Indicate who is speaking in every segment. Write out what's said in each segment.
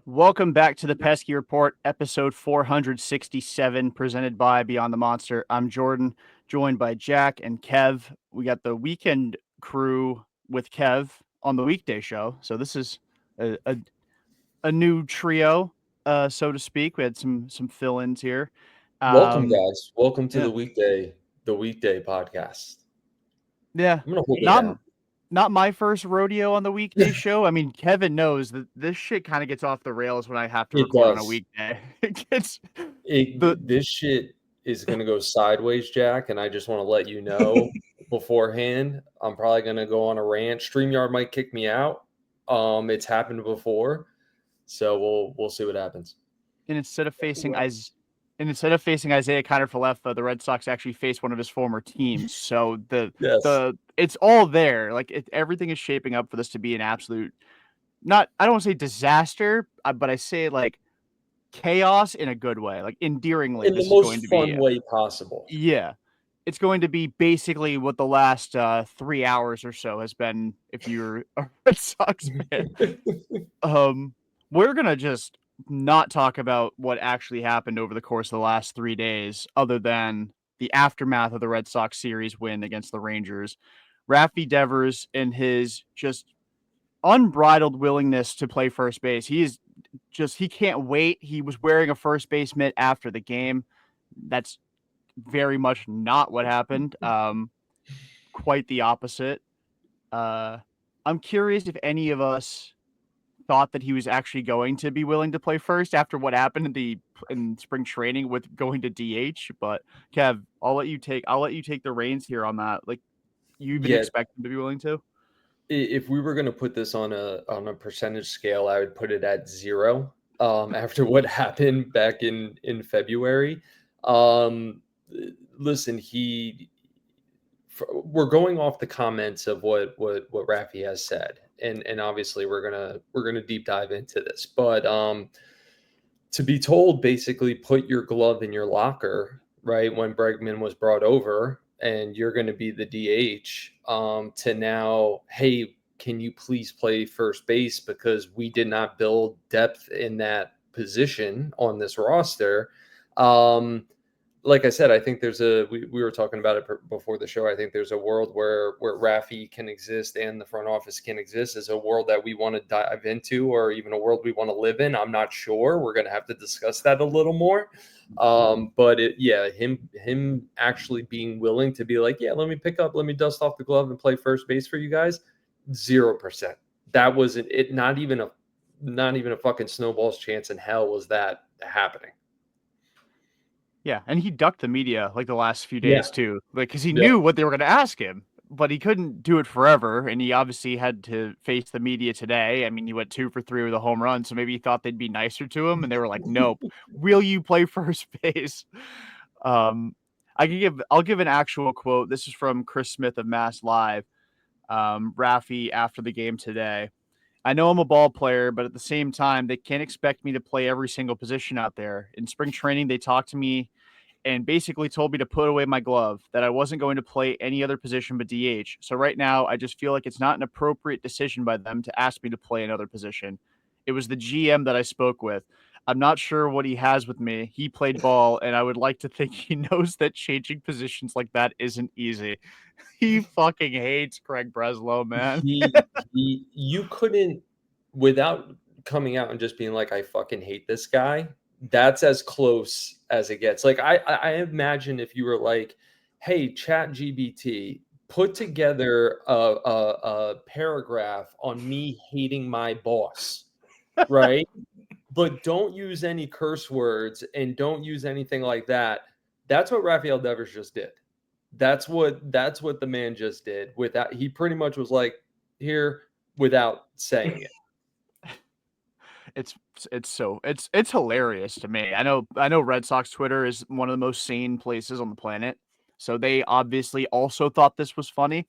Speaker 1: Welcome back to the Pesky Report, episode 467, presented by Beyond the Monster. I'm Jordan, joined by Jack and Kev. We got the weekend crew with Kev on the weekday show. So this is a new trio, so to speak. We had some fill-ins here.
Speaker 2: Welcome,
Speaker 1: Um,
Speaker 2: guys. Welcome to
Speaker 1: yeah,
Speaker 2: the weekday podcast.
Speaker 1: yeah.
Speaker 2: I'm gonna hold it
Speaker 1: Not
Speaker 2: down.
Speaker 1: not my first rodeo on the weekday show. I mean, Kevin knows that this shit kind of gets off the rails when I have to
Speaker 2: It
Speaker 1: record on a
Speaker 2: does.
Speaker 1: weekday. It gets the
Speaker 2: This shit is gonna go sideways, Jack, and I just want to let you know beforehand. I'm probably gonna go on a rant. StreamYard might kick me out. It's happened before, so we'll see what happens.
Speaker 1: and instead of facing Isaiah Kiner-Falefa, the Red Sox actually face one of his former teams. So
Speaker 2: Yes.
Speaker 1: the it's all there. Like everything is shaping up for this to be an absolute not I don't want to say disaster, but I say like chaos in a good way. Like endearingly,
Speaker 2: In the
Speaker 1: this is going to
Speaker 2: most
Speaker 1: be
Speaker 2: fun way possible.
Speaker 1: yeah. It's going to be basically what the last 3 hours or so has been if you're a Red Sox fan. Um, we're gonna just not talk about what actually happened over the course of the last 3 days, other than the aftermath of the Red Sox series win against the Rangers. Raffy Devers and his just unbridled willingness to play first base. He can't wait. He was wearing a first base mitt after the game. That's very much not what happened. Quite the opposite. Uh, I'm curious if any of us thought that he was actually going to be willing to play first after what happened in spring training with going to DH. But Kev, I'll let you take the reins here on that. Like you even
Speaker 2: Yeah,
Speaker 1: expect him to be willing to?
Speaker 2: if we were gonna put this on a percentage scale, I would put it at 0. After what happened back in February, um, listen, we're going off the comments of what Raffy has said, and obviously we're gonna deep dive into this, but to be told basically put your glove in your locker, right, when Bregman was brought over and you're going to be the DH, to now, hey, can you please play first base because we did not build depth in that position on this roster. Um, like I said, I think we were talking about it before the show. I think there's a world where Raffy can exist and the front office can exist. Is a world that we want to dive into, or even a world we want to live in. I'm not sure. We're going to have to discuss that a little more. But yeah, him actually being willing to be like, yeah, let me dust off the glove and play first base for you guys. 0%. That wasn't it. Not even a fucking snowball's chance in hell was that happening.
Speaker 1: Yeah, and he ducked the media like the last few
Speaker 2: Yeah.
Speaker 1: days too, like because he
Speaker 2: Yep.
Speaker 1: knew what they were going to ask him, but he couldn't do it forever, and he obviously had to face the media today. I mean, he went 2 for 3 with a home run, so maybe he thought they'd be nicer to him, and they were like, "Nope, will you play first base?" Um, I'll give an actual quote. This is from Chris Smith of Mass Live. Raffy after the game today. I know I'm a ball player, but at the same time, they can't expect me to play every single position out there. In spring training, they talked to me and basically told me to put away my glove, that I wasn't going to play any other position but DH. So right now, I just feel like it's not an appropriate decision by them to ask me to play another position. It was the GM that I spoke with. I'm not sure what he has with me. He played ball, and I would like to think he knows that changing positions like that isn't easy. He fucking hates Craig Breslow, man.
Speaker 2: You couldn't, without coming out and just being like, I fucking hate this guy. That's as close as it gets. Like I imagine if you were like, hey, Chat GBT, put together a paragraph on me hating my boss, right? But don't use any curse words and don't use anything like that. That's what Rafael Devers just did. That's what the man just did. Without he pretty much was like here without saying it.
Speaker 1: It's it's hilarious to me. I know Red Sox Twitter is one of the most sane places on the planet. So they obviously also thought this was funny.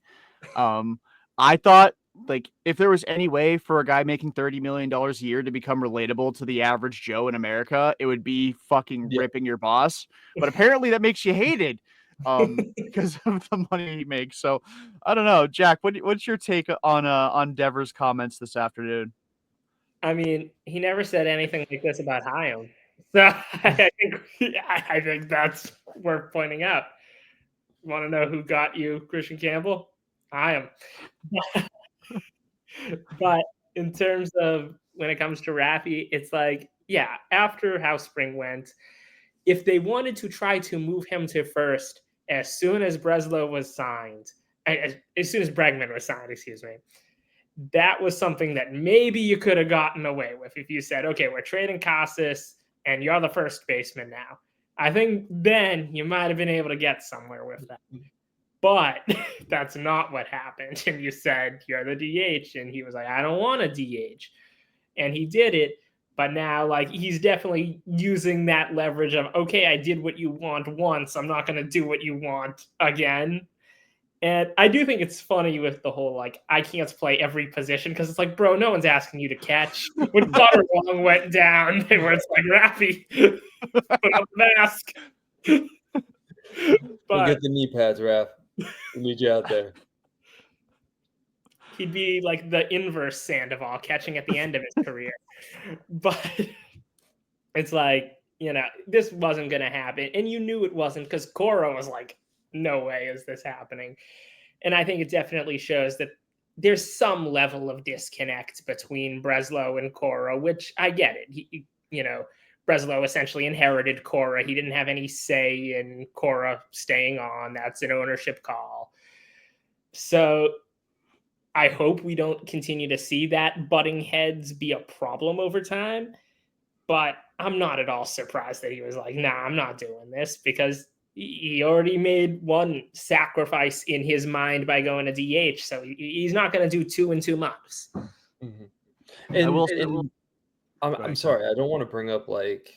Speaker 1: Um, I thought like if there was any way for a guy making $30 million a year to become relatable to the average Joe in America, it would be fucking
Speaker 2: Yeah.
Speaker 1: ripping your boss. But apparently that makes you hated because of the money he makes. So I don't know, Jack. What's your take on Devers' comments this afternoon?
Speaker 3: I mean, he never said anything like this about Hyam. So I think that's worth pointing out. Want to know who got you Christian Campbell? Hyam. But in terms of when it comes to Raffy, it's like, yeah, after how spring went, if they wanted to try to move him to first as soon as Breslow was signed, as soon as Bregman was signed, excuse me, that was something that maybe you could have gotten away with if you said, okay, we're trading Casas and you're the first baseman now. I think then you might have been able to get somewhere with that. But that's not what happened. And you said, you're the DH. And he was like, I don't want a DH. And he did it. But now, like, he's definitely using that leverage of, okay, I did what you want once. I'm not going to do what you want again. And I do think it's funny with the whole, like, I can't play every position because it's like, bro, no one's asking you to catch. When Butter Wong went down, they were like, Raffy, put on the mask.
Speaker 2: But get the knee pads, Raph. We need you out there.
Speaker 3: He'd be like the inverse Sandoval, catching at the end of his career. But it's like, this wasn't going to happen. And you knew it wasn't because Cora was like, no way is this happening. And I think it definitely shows that there's some level of disconnect between Breslow and Cora, which I get it. Breslow essentially inherited Cora. He didn't have any say in Cora staying on. That's an ownership call. So I hope we don't continue to see that butting heads be a problem over time. But I'm not at all surprised that he was like, nah, I'm not doing this, because he already made one sacrifice in his mind by going to DH. So he's not going to do 2 in 2 months.
Speaker 2: Mm-hmm. I'm sorry, I don't want to bring up like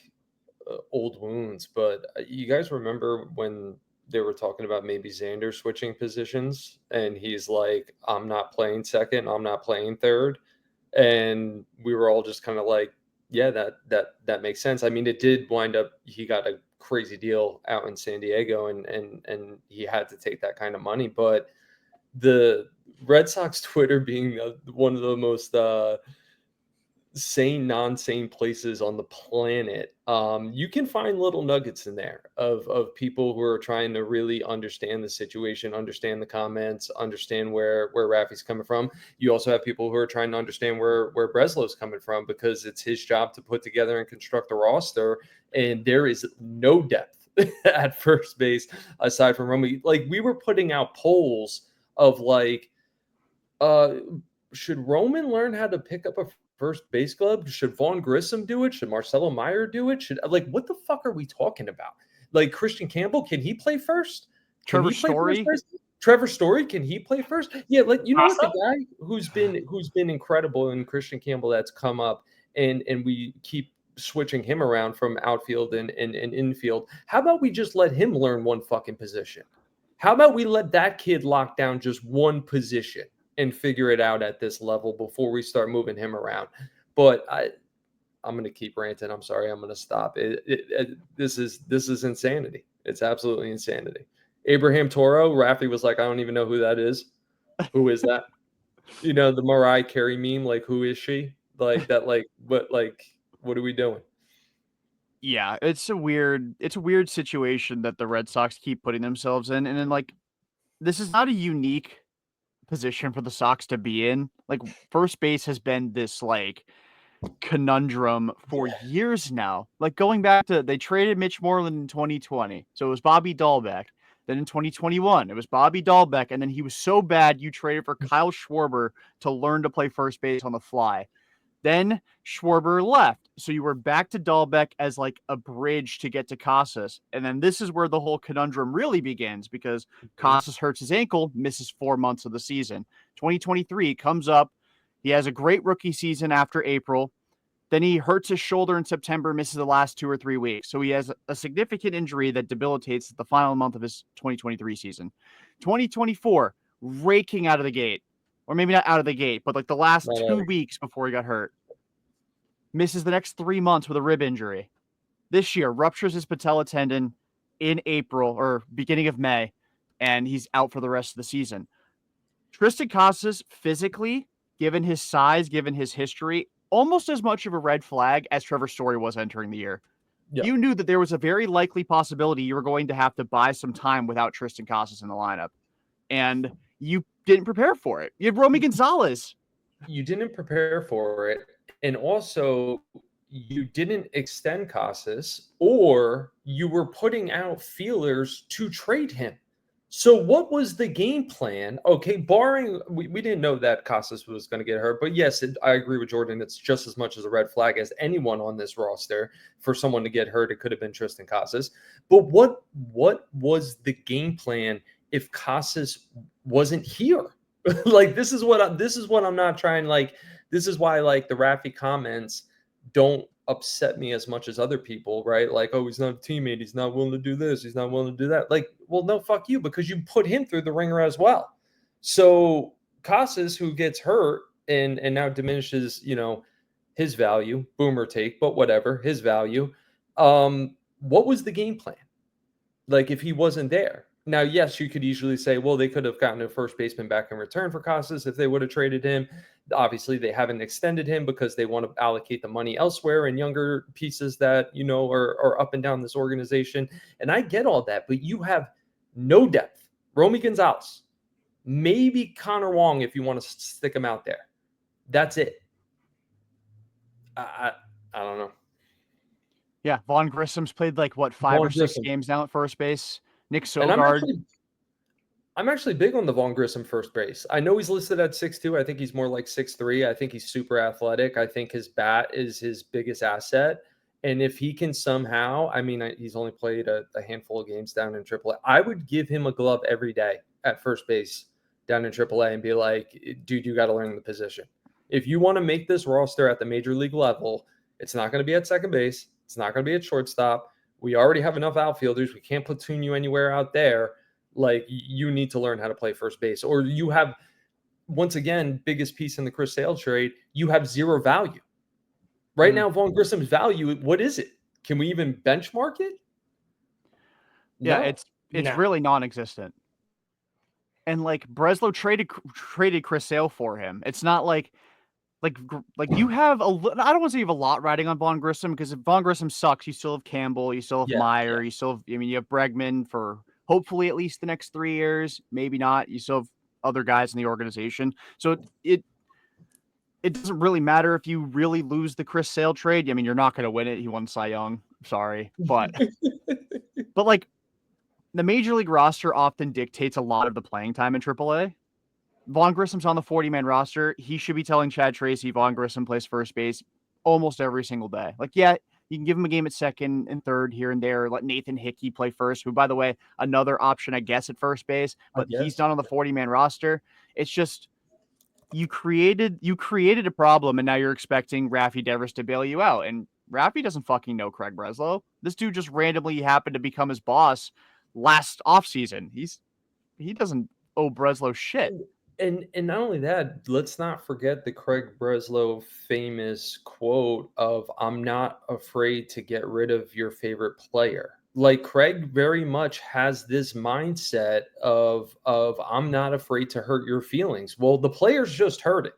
Speaker 2: old wounds, but you guys remember when they were talking about maybe Xander switching positions and he's like, I'm not playing second, I'm not playing third. And we were all just kind of like, yeah, that makes sense. I mean, it did wind up, he got a crazy deal out in San Diego and he had to take that kind of money. But the Red Sox Twitter being one of the most sane, non-sane places on the planet, you can find little nuggets in there of people who are trying to really understand the situation, understand the comments, understand where Raffy's coming from. You also have people who are trying to understand where Breslow's coming from, because it's his job to put together and construct a roster, and there is no depth at first base aside from Romy. Like, we were putting out polls of like, should Roman learn how to pick up a first base glove? Should Vaughn Grissom do it? Should Marcelo Meyer do it? Like, what the fuck are we talking about? Like, Christian Campbell, can he play first?
Speaker 1: Trevor Story?
Speaker 2: Trevor Story, can he play first? Yeah, like, you know what, the guy who's been incredible in Christian Campbell that's come up, and we keep switching him around from outfield and infield. How about we just let him learn one fucking position? How about we let that kid lock down just one position and figure it out at this level before we start moving him around? But I'm going to keep ranting. I'm sorry. I'm going to stop. This is insanity. It's absolutely insanity. Abraham Toro, Raffy was like, I don't even know who that is. Who is that? The Mariah Carey meme, like, who is she? Like that, like, what are we doing?
Speaker 1: Yeah, it's a weird situation that the Red Sox keep putting themselves in. And then, like, this is not a unique position for the Sox to be in. Like, first base has been this like conundrum for years now. Like, going back to, they traded Mitch Moreland in 2020, so it was Bobby Dahlbeck. Then in 2021, it was Bobby Dahlbeck, and then he was so bad you traded for Kyle Schwarber to learn to play first base on the fly. Then Schwarber left, so you were back to Dahlbeck as like a bridge to get to Casas. And then this is where the whole conundrum really begins, because Casas hurts his ankle, misses 4 months of the season. 2023 comes up. He has a great rookie season after April. Then he hurts his shoulder in September, misses the last 2 or 3 weeks. So he has a significant injury that debilitates the final month of his 2023 season. 2024, raking out of the gate. Or maybe not out of the gate, but like the last 2 weeks before he got hurt. Misses the next 3 months with a rib injury. This year, ruptures his patella tendon in April or beginning of May, and he's out for the rest of the season. Tristan Casas, physically, given his size, given his history, almost as much of a red flag as Trevor Story was entering the year.
Speaker 2: Yeah.
Speaker 1: You knew that there was a very likely possibility you were going to have to buy some time without Tristan Casas in the lineup, and you didn't prepare for it. You had Romy Gonzalez.
Speaker 2: You didn't prepare for it, and also you didn't extend Casas, or you were putting out feelers to trade him. So what was the game plan? Okay, barring we didn't know that Casas was going to get hurt, but yes, I agree with Jordan. It's just as much as a red flag as anyone on this roster for someone to get hurt. It could have been Tristan Casas. But what was the game plan if Casas wasn't here? Like this is what I'm not trying. Like this is why like the Raffy comments don't upset me as much as other people, right? Like, oh, he's not a teammate. He's not willing to do this. He's not willing to do that. Like, well, no, fuck you, because you put him through the ringer as well. So Casas, who gets hurt and now diminishes, his value, boomer take, but whatever, his value. What was the game plan? Like, if he wasn't there? Now, yes, you could easily say, well, they could have gotten a first baseman back in return for Casas if they would have traded him. Obviously, they haven't extended him because they want to allocate the money elsewhere in younger pieces that, are up and down this organization. And I get all that, but you have no depth. Romy Gonzalez, maybe Connor Wong if you want to stick him out there. That's it. I don't know.
Speaker 1: Yeah, Vaughn Grissom's played like, what, 5 or 6 games now at first base? Nick Sogard.
Speaker 2: I'm actually big on the Vaughn Grissom first base. I know he's listed at 6'2". I think he's more like 6'3". I think he's super athletic. I think his bat is his biggest asset. And if he can somehow, he's only played a handful of games down in AAA. I would give him a glove every day at first base down in AAA and be like, dude, you got to learn the position. If you want to make this roster at the major league level, it's not going to be at second base. It's not going to be at shortstop. We already have enough outfielders. We can't platoon you anywhere out there. Like, you need to learn how to play first base. Or you have, once again, biggest piece in the Chris Sale trade, you have zero value. Right now, Vaughn Grissom's value, what is it? Can we even benchmark it?
Speaker 1: Yeah, it's really non-existent. And like Breslow traded Chris Sale for him. It's not like you have I don't want to say you have a lot riding on Vaughn Grissom, because if Vaughn Grissom sucks, you still have Campbell, you still have Meyer, you still have, you have Bregman for hopefully at least the next 3 years, maybe not. You still have other guys in the organization. So it doesn't really matter if you really lose the Chris Sale trade. You're not going to win it. He won Cy Young. Sorry. But like the major league roster often dictates a lot of the playing time in AAA. Vaughn Grissom's on the 40-man roster. He should be telling Chad Tracy Vaughn Grissom plays first base almost every single day. Like, yeah, you can give him a game at second and third here and there. Let Nathan Hickey play first, who, by the way, another option, I guess, at first base, but he's not on the 40-man roster. It's just you created a problem, and now you're expecting Rafael Devers to bail you out. And Raffy doesn't fucking know Craig Breslow. This dude just randomly happened to become his boss last offseason. He doesn't owe Breslow shit.
Speaker 2: And not only that, let's not forget the Craig Breslow famous quote of, "I'm not afraid to get rid of your favorite player." Like, Craig very much has this mindset of I'm not afraid to hurt your feelings. Well, the players just heard it.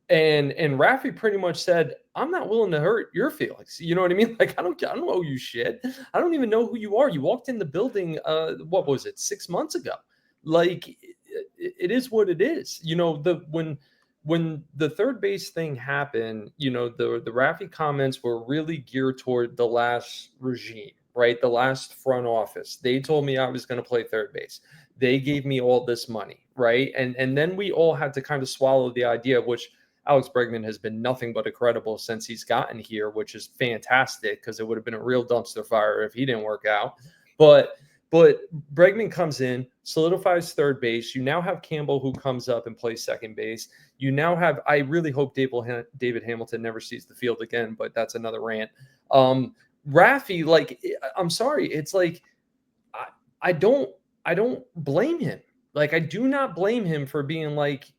Speaker 2: And Raffy pretty much said, "I'm not willing to hurt your feelings." You know what I mean? Like, I don't owe you shit. I don't even know who you are. You walked in the building, what was it, 6 months ago? Like, it is what it is. When the third base thing happened, the Raffy comments were really geared toward the last regime, right? The last front office. They told me I was going to play third base. They gave me all this money, right? And then we all had to kind of swallow the idea, which Alex Bregman has been nothing but incredible since he's gotten here, which is fantastic, because it would have been a real dumpster fire if he didn't work out. But Bregman comes in, solidifies third base. You now have Campbell, who comes up and plays second base. You now have, I really hope David Hamilton never sees the field again, but that's another rant. Raffy, like, I'm sorry. It's like, I don't blame him. Like, I do not blame him for being like,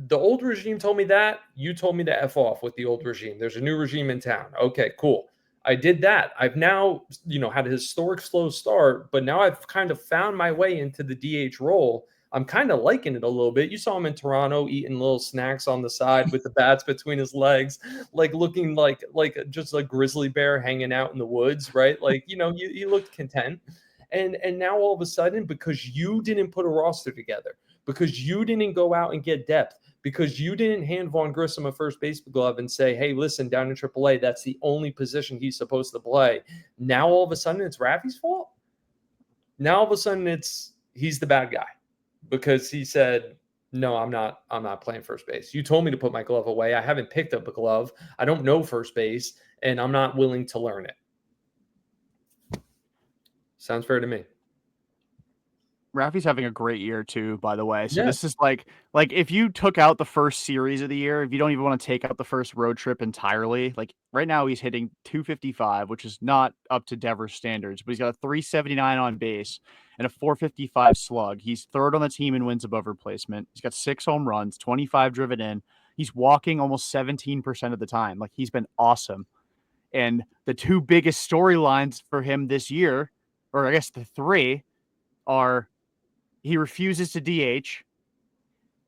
Speaker 2: the old regime told me that, you told me to F off with the old regime. There's a new regime in town. Okay, cool. I did that. I've now, had a historic slow start, but now I've kind of found my way into the DH role. I'm kind of liking it a little bit. You saw him in Toronto eating little snacks on the side with the bats between his legs, like looking like just a grizzly bear hanging out in the woods, right? Like, you looked content. And now all of a sudden, because you didn't put a roster together, because you didn't go out and get depth, because you didn't hand Vaughn Grissom a first base glove and say, hey, listen, down in AAA, that's the only position he's supposed to play. Now all of a sudden it's Raffy's fault. Now all of a sudden he's the bad guy because he said, no, I'm not playing first base. You told me to put my glove away. I haven't picked up a glove. I don't know first base, and I'm not willing to learn it. Sounds fair to me.
Speaker 1: Raffy's having a great year too, by the way. So
Speaker 2: Yeah.
Speaker 1: this is like if you took out the first series of the year, if you don't even want to take out the first road trip entirely, like right now he's hitting 255, which is not up to Devers standards, but he's got a 379 on base and a 455 slug. He's third on the team in wins above replacement. He's got 6 home runs, 25 driven in. He's walking almost 17% of the time. Like he's been awesome. And the two biggest storylines for him this year, or I guess the three, are he refuses to DH.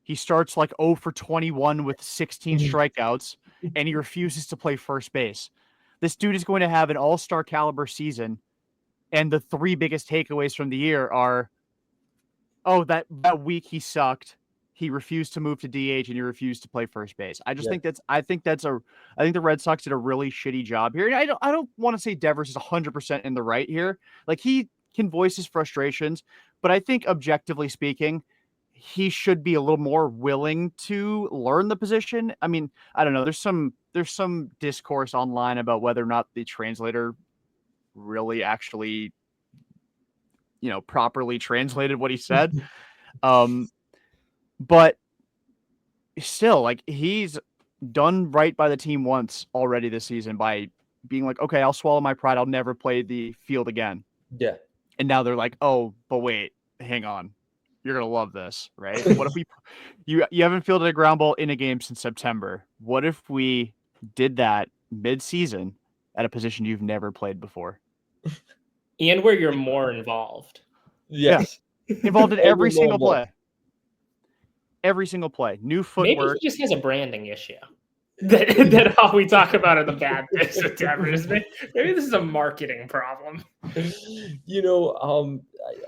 Speaker 1: He starts like 0 for 21 with 16 strikeouts, and he refuses to play first base. This dude is going to have an all-star caliber season, and the 3 biggest takeaways from the year are, that week he sucked. He refused to move to DH, and he refused to play first base. I think the Red Sox did a really shitty job here. And I don't want to say Devers is 100% in the right here. Like he can voice his frustrations, but I think objectively speaking, he should be a little more willing to learn the position. I mean, I don't know. There's some discourse online about whether or not the translator really actually, properly translated what he said. But still, like he's done right by the team once already this season by being like, okay, I'll swallow my pride. I'll never play the field again.
Speaker 2: Yeah.
Speaker 1: And now they're like, oh, but wait, hang on. You're going to love this, right? What if you haven't fielded a ground ball in a game since September. What if we did that mid-season at a position you've never played before?
Speaker 3: And where you're more involved.
Speaker 2: Yes.
Speaker 1: Yeah. Involved in every single play. Every single play. New footwork.
Speaker 3: Maybe he just has a branding issue. That all we talk about are the bad bits of Devers. Maybe this is a marketing problem.
Speaker 2: I want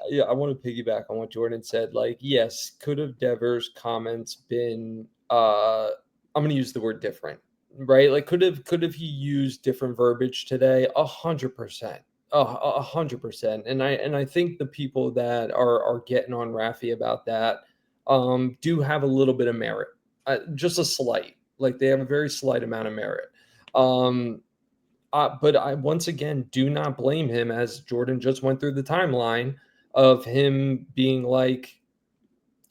Speaker 2: to piggyback on what Jordan said. Like, yes, could have Devers' comments been I'm going to use the word different, right? Like, could have he used different verbiage today? 100%. 100%. And I think the people that are getting on Raffy about that do have a little bit of merit, just a slight. Like they have a very slight amount of merit. But I once again do not blame him, as Jordan just went through the timeline of him being like,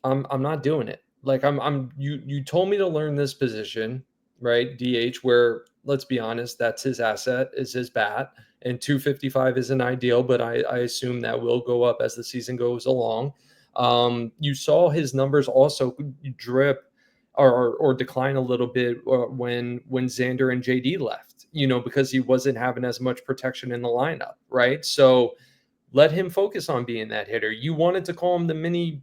Speaker 2: I'm not doing it. Like you told me to learn this position, right? DH, where let's be honest, that's his asset, is his bat. And 255 isn't ideal, but I assume that will go up as the season goes along. You saw his numbers also drip or decline a little bit when Xander and JD left, because he wasn't having as much protection in the lineup, right? So let him focus on being that hitter. You wanted to call him the mini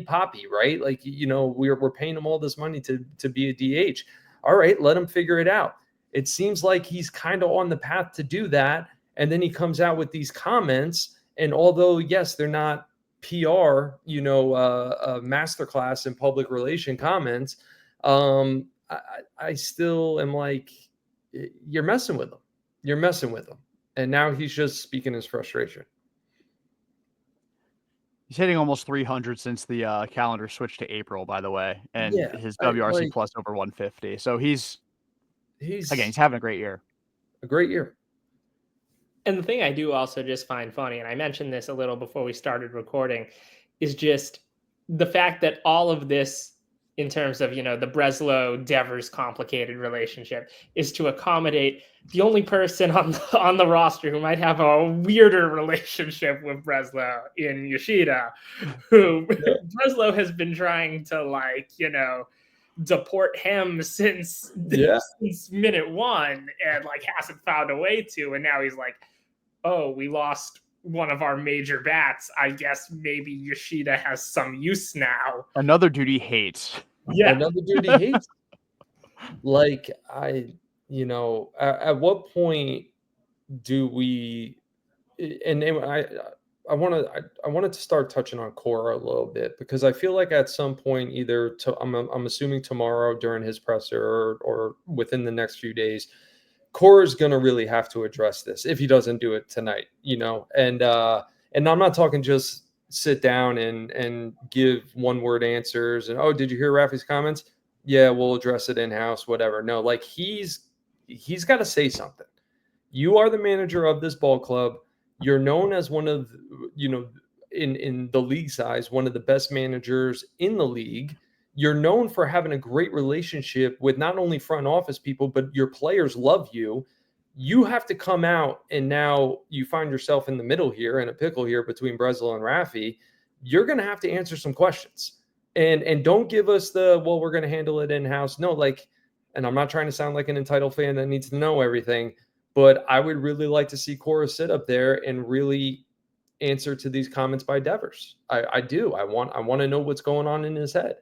Speaker 2: Poppy, right? Like, we're paying him all this money to be a DH. All right, let him figure it out. It seems like he's kind of on the path to do that. And then he comes out with these comments. And although, yes, they're not PR, masterclass in public relation comments, I still am like, you're messing with him. You're messing with him. And now he's just speaking his frustration.
Speaker 1: He's hitting almost 300 since the calendar switched to April, by the way, and his WRC plus over 150. So he's having a great year.
Speaker 2: A great year.
Speaker 3: And the thing I do also just find funny, and I mentioned this a little before we started recording, is just the fact that all of this, in terms of, the Breslow-Devers complicated relationship, is to accommodate the only person on the roster who might have a weirder relationship with Breslow in Yoshida, who Breslow has been trying to, deport him since minute one and hasn't found a way to. And now he's like, oh, we lost one of our major bats. I guess maybe Yoshida has some use now.
Speaker 1: Another dude he hates.
Speaker 3: Yeah.
Speaker 2: Another dude he hates. Like, at what point do we? And I wanted to start touching on Cora a little bit, because I feel like at some point, either I'm assuming tomorrow during his presser, or within the next few days, Cora's going to really have to address this if he doesn't do it tonight, and I'm not talking just sit down and give one word answers and, oh, did you hear Raffy's comments? Yeah, we'll address it in house, whatever. No, like he's got to say something. You are the manager of this ball club. You're known as one of, in the league size, one of the best managers in the league. You're known for having a great relationship with not only front office people, but your players love you. You have to come out, and now you find yourself in the middle here, in a pickle here between Breslow and Raffy. You're going to have to answer some questions, and don't give us well, we're going to handle it in-house. No, and I'm not trying to sound like an entitled fan that needs to know everything, but I would really like to see Cora sit up there and really answer to these comments by Devers. I do. I want to know what's going on in his head.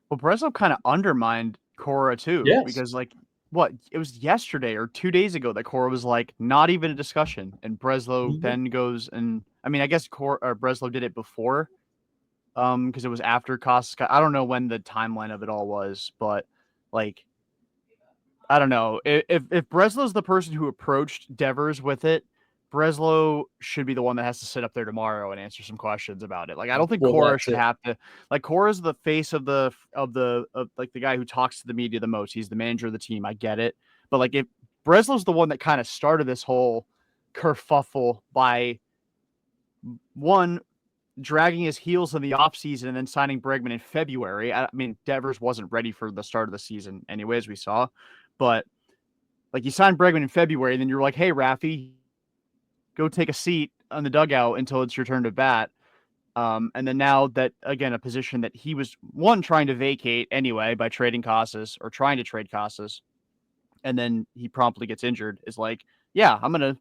Speaker 1: Well, Breslow kind of undermined Cora too,
Speaker 2: Yes.
Speaker 1: because it was yesterday or 2 days ago that Cora was like, not even a discussion, and Breslow then goes and, I mean, I guess Breslow did it before, because it was after Costas. I don't know when the timeline of it all was, but I don't know if Breslow's the person who approached Devers with it. Breslow should be the one that has to sit up there tomorrow and answer some questions about it. I don't think Cora should have to. Cora's the face of the guy who talks to the media the most. He's the manager of the team. I get it, but if Breslow's the one that kind of started this whole kerfuffle by one, dragging his heels in the offseason and then signing Bregman in February. I mean, Devers wasn't ready for the start of the season anyways, we saw, but you signed Bregman in February, and then you're like, hey, Raffy, go take a seat on the dugout until it's your turn to bat. And then now that, again, a position that he was trying to vacate anyway by trading Casas, or trying to trade Casas, and then he promptly gets injured, is yeah, I'm going to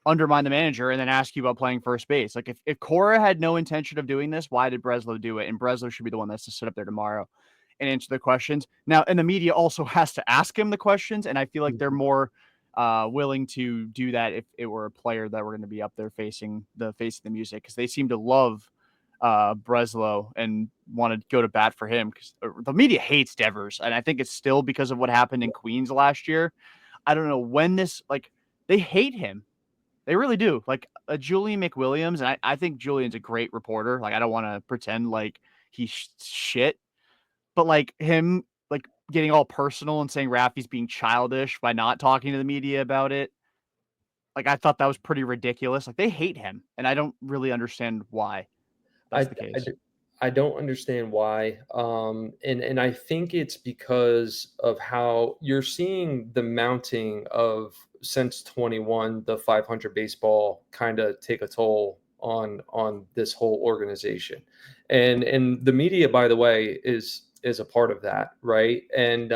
Speaker 1: undermine the manager and then ask you about playing first base. If Cora had no intention of doing this, why did Breslow do it? And Breslow should be the one that's to sit up there tomorrow and answer the questions. Now, and the media also has to ask him the questions, and I feel like they're more willing to do that if it were a player that were going to be up there facing the music, because they seem to love Breslow and want to go to bat for him, because the media hates Devers, and I think it's still because of what happened in Queens last year. I don't know when this, they hate him. They really do. Julian McWilliams, and I think Julian's a great reporter. I don't want to pretend he's shit, but him getting all personal and saying Raffy's being childish by not talking to the media about it. I thought that was pretty ridiculous. They hate him, and I don't really understand why that's the case.
Speaker 2: I don't understand why. And I think it's because of how you're seeing the mounting of, since 21, the 500 baseball kind of take a toll on this whole organization. And the media, by the way, is a part of that, right? And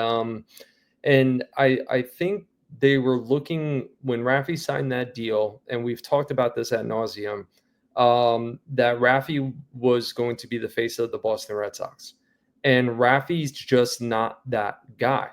Speaker 2: I think they were looking, when Raffy signed that deal, and we've talked about this ad nauseum, that Raffy was going to be the face of the Boston Red Sox. And Raffy's just not that guy.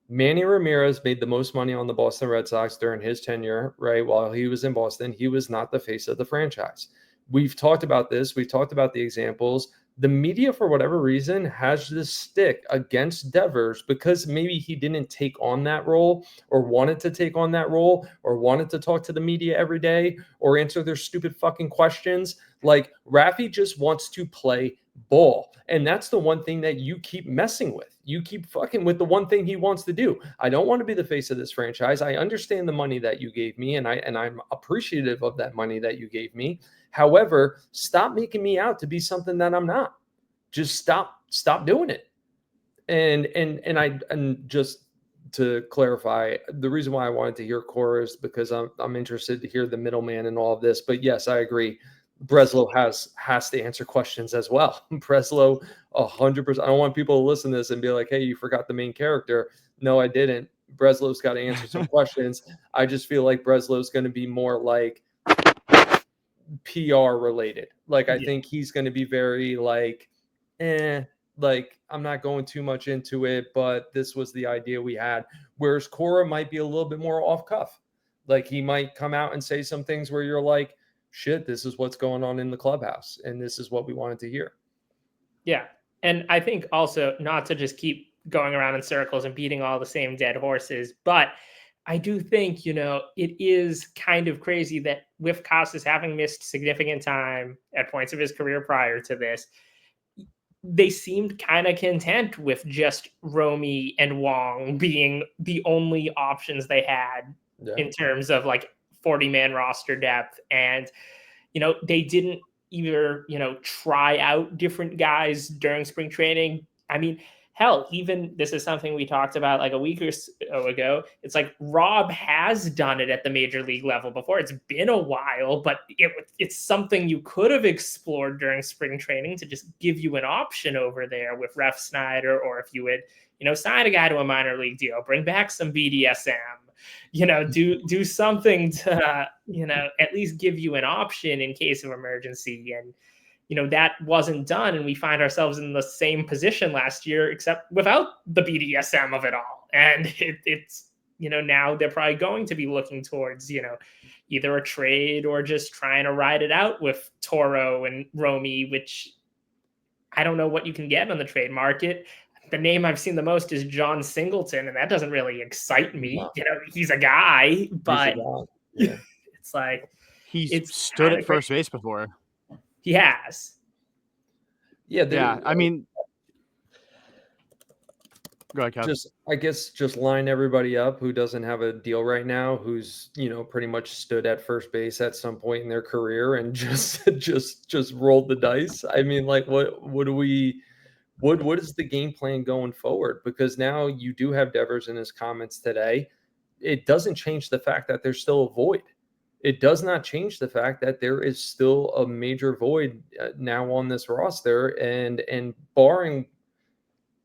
Speaker 2: Manny Ramirez made the most money on the Boston Red Sox during his tenure, right? While he was in Boston, he was not the face of the franchise. We've talked about this. We've talked about the examples. The media, for whatever reason, has this stick against Devers because maybe he didn't take on that role, or wanted to take on that role, or wanted to talk to the media every day or answer their stupid fucking questions. Raffy just wants to play ball. And that's the one thing that you keep messing with. You keep fucking with the one thing he wants to do. I don't want to be the face of this franchise. I understand the money that you gave me, and I'm appreciative of that money that you gave me. However, stop making me out to be something that I'm not. Just stop doing it. And just to clarify, the reason why I wanted to hear Cora is because I'm interested to hear the middleman in all of this. But yes, I agree. Breslow has to answer questions as well. Breslow, 100%. I don't want people to listen to this and be like, hey, you forgot the main character. No, I didn't. Breslow's got to answer some questions. I just feel like Breslow's going to be more PR related. Like, I
Speaker 3: Yeah.
Speaker 2: think he's going to be very like, like, I'm not going too much into it, but this was the idea we had. Whereas Cora might be a little bit more off cuff. Like, he might come out and say some things where you're like, shit, this is what's going on in the clubhouse, and this is what we wanted to hear.
Speaker 3: Yeah. And I think also, not to just keep going around in circles and beating all the same dead horses, but I do think, it is kind of crazy that with Costas having missed significant time at points of his career prior to this, they seemed kind of content with just Romy and Wong being the only options they had in terms of like 40-man roster depth. And, they didn't either, try out different guys during spring training. I mean, hell, even this is something we talked about like a week or so ago. It's like Rob has done it at the major league level before. It's been a while, but it's something you could have explored during spring training to just give you an option over there with Ref Snyder, or if you would, sign a guy to a minor league deal, bring back some BDSM, do something to, at least give you an option in case of emergency. And, that wasn't done. And we find ourselves in the same position last year, except without the BDSM of it all. And it's, now they're probably going to be looking towards, either a trade or just trying to ride it out with Toro and Romy, which I don't know what you can get on the trade market. The name I've seen the most is John Singleton, and that doesn't really excite me.
Speaker 2: No.
Speaker 3: He's a guy, but
Speaker 2: Yeah.
Speaker 3: it's like
Speaker 1: He's stood at first base before.
Speaker 3: He has.
Speaker 2: Yeah.
Speaker 1: I mean, go ahead, Kev.
Speaker 2: I guess just line everybody up who doesn't have a deal right now, who's pretty much stood at first base at some point in their career and just rolled the dice. I mean, like, what is the game plan going forward? Because now you do have Devers in his comments today. It doesn't change the fact that there's still a void. It does not change the fact that there is still a major void now on this roster, and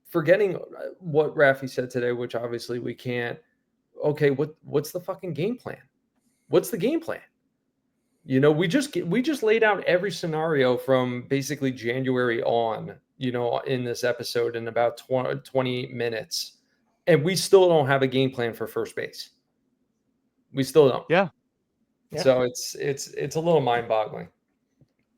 Speaker 2: forgetting what Raffy said today, which obviously we can't. Okay, what's the fucking game plan? What's the game plan? We just laid out every scenario from basically January on, in this episode in about 20 minutes, and we still don't have a game plan for first base. We still don't.
Speaker 1: Yeah.
Speaker 2: So it's a little mind-boggling.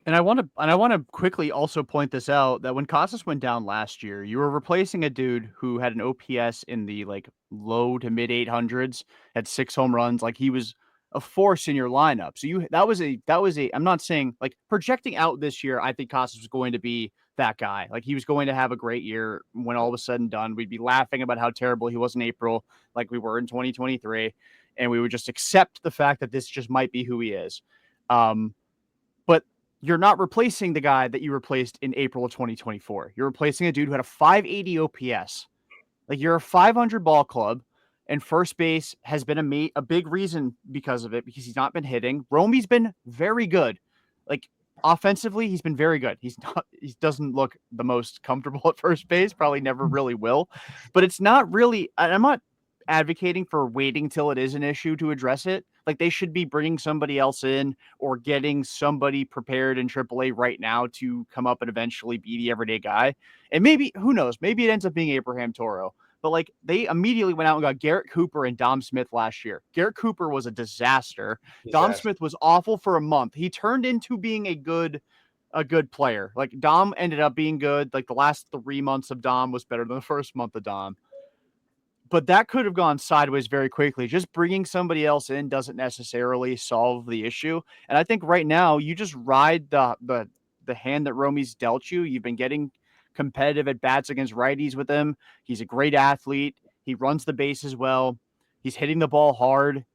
Speaker 1: And I want to quickly also point this out, that when Costas went down last year, you were replacing a dude who had an OPS in the like low to mid 800s, had 6 home runs. Like, he was a force in your lineup. So that was a I'm not saying, like, projecting out this year, I think Costas was going to be that guy. Like, he was going to have a great year. When all was said and done, we'd be laughing about how terrible he was in April, like we were in 2023, and we would just accept the fact that this just might be who he is. But you're not replacing the guy that you replaced in April of 2024. You're replacing a dude who had a 580 OPS. Like, you're a 500 ball club, and first base has been a big reason because of it, because he's not been hitting. Romy's been very good. Like, offensively, he's been very good. He doesn't look the most comfortable at first base, probably never really will. But it's not really, I'm not advocating for waiting till it is an issue to address it. Like, they should be bringing somebody else in or getting somebody prepared in AAA right now to come up and eventually be the everyday guy. And maybe, who knows, maybe it ends up being Abraham Toro. But, like, they immediately went out and got Garrett Cooper and Dom Smith last year. Garrett Cooper was a disaster. Dom Smith was awful for a month. He turned into being a good player. Like, Dom ended up being good. Like, the last 3 months of Dom was better than the first month of Dom. But that could have gone sideways very quickly. Just bringing somebody else in doesn't necessarily solve the issue. And I think right now you just ride the hand that Romy's dealt you. You've been getting competitive at bats against righties with him. He's a great athlete. He runs the bases well. He's hitting the ball hard.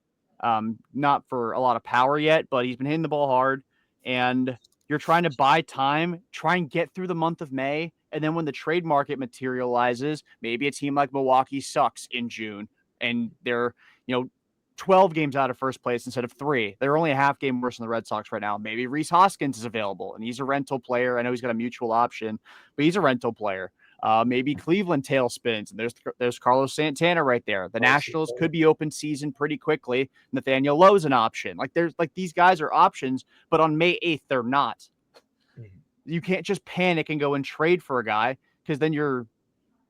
Speaker 1: Not for a lot of power yet, but he's been hitting the ball hard. And you're trying to buy time, try and get through the month of May. And then when the trade market materializes, maybe a team like Milwaukee sucks in June and they're, 12 games out of first place instead of 3. They're only a half game worse than the Red Sox right now. Maybe Rhys Hoskins is available and he's a rental player. I know he's got a mutual option, but he's a rental player. Maybe Cleveland tailspins. And there's Carlos Santana right there. The Nationals could be open season pretty quickly. Nathaniel Lowe's an option. Like there's like these guys are options, but on May 8th they're not. You can't just panic and go and trade for a guy, because then you're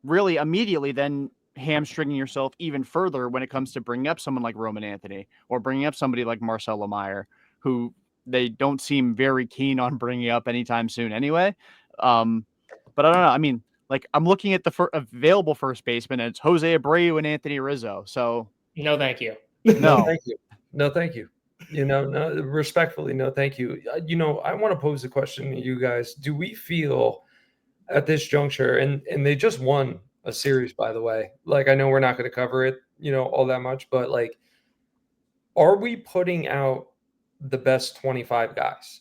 Speaker 1: really immediately then hamstringing yourself even further when it comes to bringing up someone like Roman Anthony or bringing up somebody like Marcelo Meyer, who they don't seem very keen on bringing up anytime soon anyway. But I don't know. I mean, like I'm looking at the available first baseman, and it's Jose Abreu and Anthony Rizzo. So
Speaker 3: no, thank you.
Speaker 2: No, thank you. No, thank you. No, respectfully, no, thank you. I want to pose a question to you guys. Do we feel at this juncture, and they just won a series, by the way, like I know we're not going to cover it, all that much, but like, are we putting out the best 25 guys?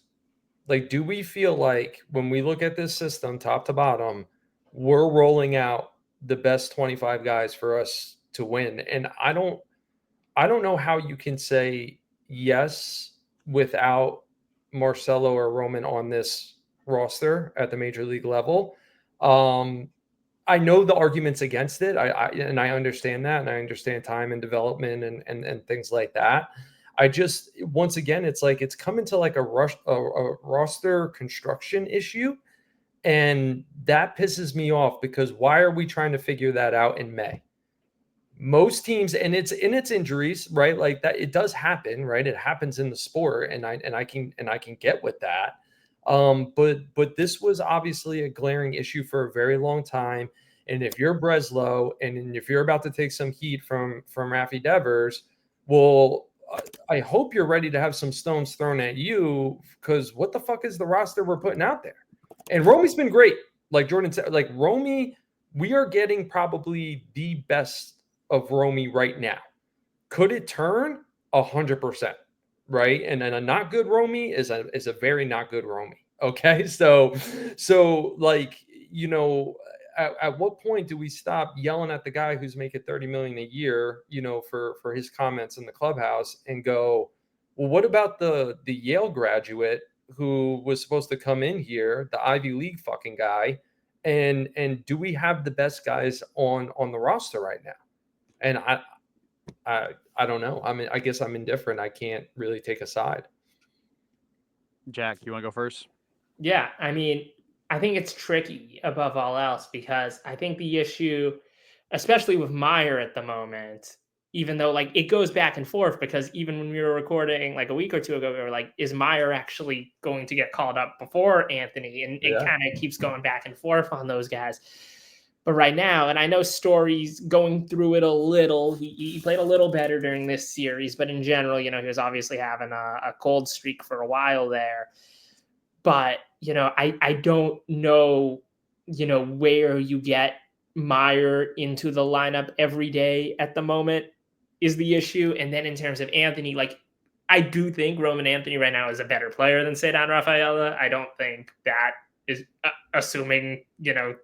Speaker 2: Like, do we feel like when we look at this system top to bottom, we're rolling out the best 25 guys for us to win? And I don't know how you can say yes without Marcelo or Roman on this roster at the major league level. I know the arguments against it. I understand that, and I understand time and development and things like that. I just, once again, it's like it's coming to like a roster construction issue, and that pisses me off, because why are we trying to figure that out in May? Most teams, and it's injuries, right? Like that, it does happen, right? It happens in the sport, and I can get with that. But this was obviously a glaring issue for a very long time. And if you're Breslow, and if you're about to take some heat from Rafael Devers, well, I hope you're ready to have some stones thrown at you, because what the fuck is the roster we're putting out there? And Romy's been great. Like Jordan said, like Romy, we are getting probably the best of Romy right now. Could it turn? 100%, right? And then a not good Romy is a very not good Romy. Okay, so like, at what point do we stop yelling at the guy who's making $30 million a year, for his comments in the clubhouse, and go, well, what about the Yale graduate who was supposed to come in here, the Ivy League fucking guy, and do we have the best guys on the roster right now? And I don't know. I mean, I guess I'm indifferent. I can't really take a side.
Speaker 1: Jack, you want to go first?
Speaker 3: Yeah, I mean, I think it's tricky above all else, because I think the issue, especially with Meyer at the moment, even though like it goes back and forth, because even when we were recording like a week or two ago, we were like, is Meyer actually going to get called up before Anthony? And it kind of keeps going back and forth on those guys. But right now, and I know Story's going through it a little, he played a little better during this series, but in general, he was obviously having a cold streak for a while there. But, I don't know, where you get Meyer into the lineup every day at the moment is the issue. And then in terms of Anthony, like, I do think Roman Anthony right now is a better player than Cedar Rafaela. I don't think that is assuming,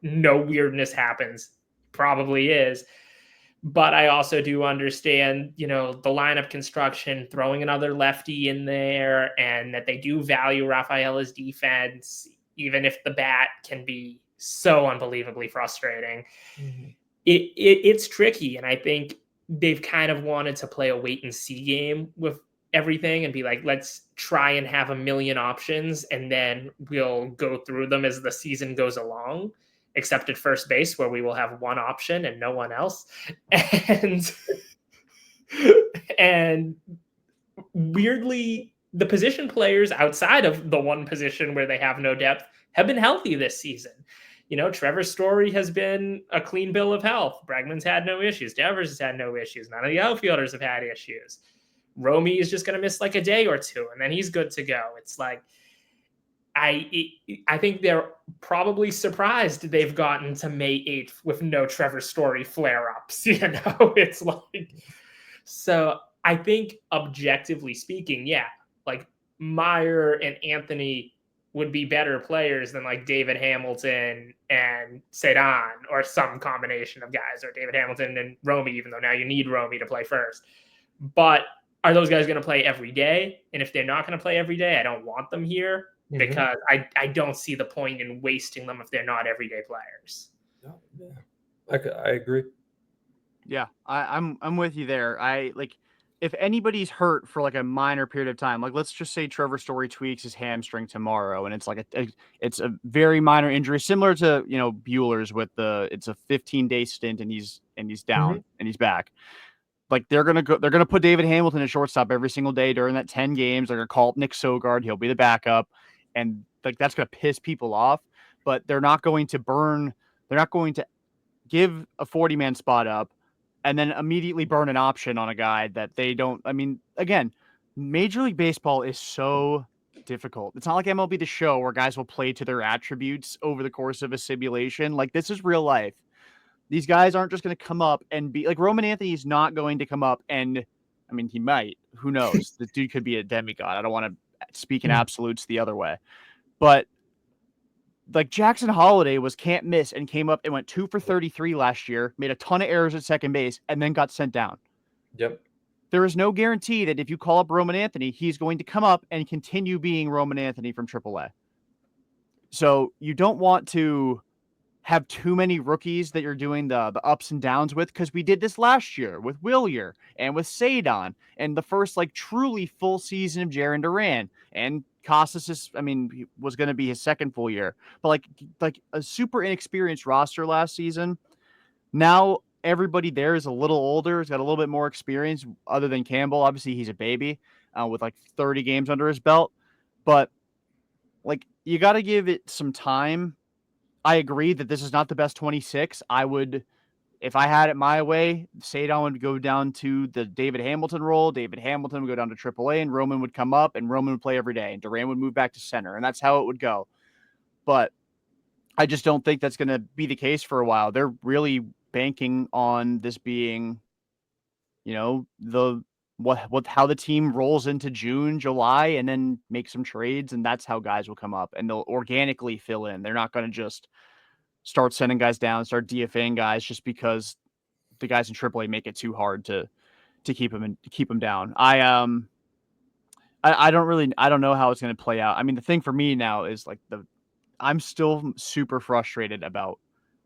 Speaker 3: no weirdness happens, probably is. But I also do understand, the lineup construction, throwing another lefty in there, and that they do value Rafaela's defense, even if the bat can be so unbelievably frustrating. Mm-hmm. It's tricky. And I think they've kind of wanted to play a wait and see game with everything and be like, let's try and have a million options, and then we'll go through them as the season goes along, except at first base, where we will have one option and no one else. And weirdly, the position players outside of the one position where they have no depth have been healthy this season. Trevor Story has been a clean bill of health. Bregman's had no issues. Devers has had no issues. None of the outfielders have had issues. Romy is just going to miss like a day or two, and then he's good to go. It's like, I think they're probably surprised they've gotten to May 8th with no Trevor Story flare-ups. It's like, so I think objectively speaking, yeah, like Meyer and Anthony would be better players than like David Hamilton and Cedar, or some combination of guys, or David Hamilton and Romy, even though now you need Romy to play first. But are those guys going to play every day? And if they're not going to play every day, I don't want them here, because I don't see the point in wasting them if they're not everyday players.
Speaker 2: I agree.
Speaker 1: Yeah, I'm with you there. I like if anybody's hurt for like a minor period of time, like let's just say Trevor Story tweaks his hamstring tomorrow, and it's like it's a very minor injury, similar to Bueller's with it's a 15-day stint, and he's down and he's back. Like they're gonna put David Hamilton at shortstop every single day during that 10 games. They're gonna call up Nick Sogard, he'll be the backup, and like that's gonna piss people off. But they're not going to burn. They're not going to give a 40-man spot up and then immediately burn an option on a guy that they don't. I mean, again, Major League Baseball is so difficult. It's not like MLB The Show where guys will play to their attributes over the course of a simulation. Like this is real life. These guys aren't just going to come up and be like Roman Anthony is not going to come up and I mean, he might. Who knows? The dude could be a demigod. I don't want to speak in absolutes the other way. But like Jackson Holiday was can't miss and came up and went 2 for 33 last year, made a ton of errors at second base, and then got sent down.
Speaker 2: Yep.
Speaker 1: There is no guarantee that if you call up Roman Anthony, he's going to come up and continue being Roman Anthony from AAA. So you don't want to have too many rookies that you're doing the ups and downs with, because we did this last year with Willier and with Sadon and the first like truly full season of Jarren Duran, and Casas was going to be his second full year, but like a super inexperienced roster last season. Now everybody there is a little older, has got a little bit more experience other than Campbell. Obviously he's a baby with like 30 games under his belt, but like you got to give it some time. I agree that this is not the best 26. I would, if I had it my way, Sadon would go down to the David Hamilton role. David Hamilton would go down to AAA, and Roman would come up, and Roman would play every day, and Duran would move back to center, and that's how it would go. But I just don't think that's going to be the case for a while. They're really banking on this being, how the team rolls into June, July, and then make some trades, and that's how guys will come up, and they'll organically fill in. They're not going to just start sending guys down, start DFAing guys just because the guys in AAA make it too hard to keep them down. I don't know how it's going to play out. I mean, the thing for me now is like I'm still super frustrated about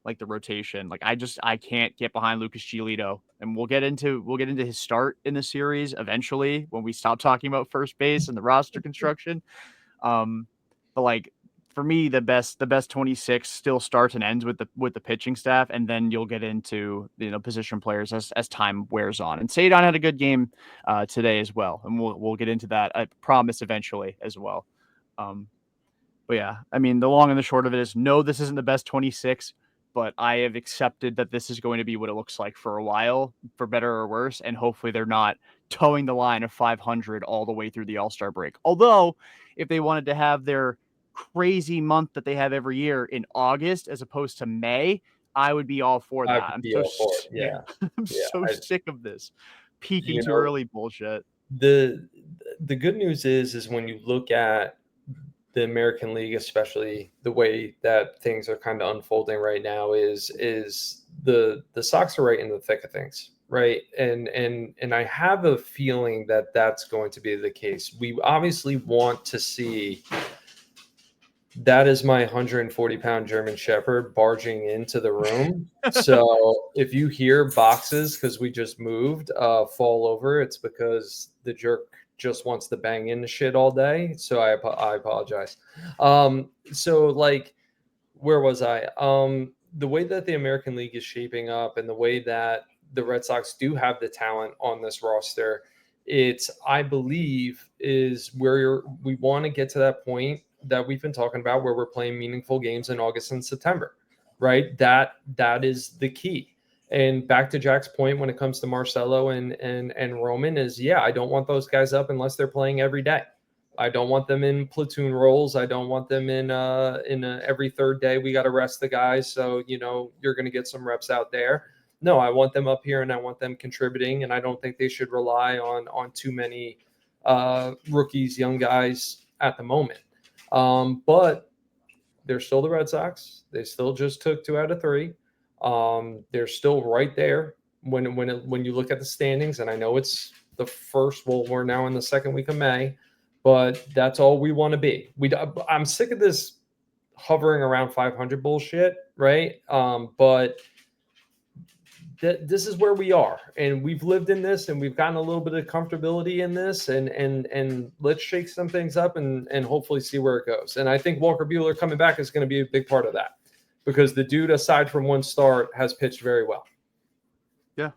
Speaker 1: like the rotation. Like I can't get behind Lucas Giolito, and we'll get into his start in the series eventually when we stop talking about first base and the roster construction. But like for me, the best 26 still starts and ends with the pitching staff, and then you'll get into position players as time wears on. And Sadon had a good game today as well, and we'll get into that, I promise, eventually as well. But yeah, I mean, the long and the short of it is, no, this isn't the best 26, but I have accepted that this is going to be what it looks like for a while, for better or worse, and hopefully they're not towing the line of 500 all the way through the All-Star break. Although, if they wanted to have their crazy month that they have every year in August as opposed to May, I would be all for that. I'm so sick of this peaking too early bullshit.
Speaker 2: The good news is when you look at the American League, especially the way that things are kind of unfolding right now, is the Sox are right in the thick of things, right? And I have a feeling that that's going to be the case. We obviously want to see. That is my 140-pound German Shepherd barging into the room. So if you hear boxes, because we just moved, fall over, it's because the jerk just wants to bang into shit all day. So I apologize. So like, where was I? The way that the American League is shaping up and the way that the Red Sox do have the talent on this roster, I believe, is where we want to get to that point that we've been talking about, where we're playing meaningful games in August and September, right? That is the key. And back to Jack's point, when it comes to Marcelo and Roman, is I don't want those guys up unless they're playing every day. I don't want them in platoon roles. I don't want them in every third day we got to rest the guys, so you're going to get some reps out there. No, I want them up here and I want them contributing, and I don't think they should rely on too many rookies, young guys at the moment. But they're still the Red Sox. They still just took 2 out of 3. They're still right there when you look at the standings. And I know it's the first. Well, we're now in the second week of May, but that's all we want to be. I'm sick of this hovering around 500 bullshit, right? But this is where we are, and we've lived in this, and we've gotten a little bit of comfortability in this, and let's shake some things up and hopefully see where it goes. And I think Walker Buehler coming back is going to be a big part of that, because the dude, aside from one start, has pitched very well.
Speaker 1: Yeah.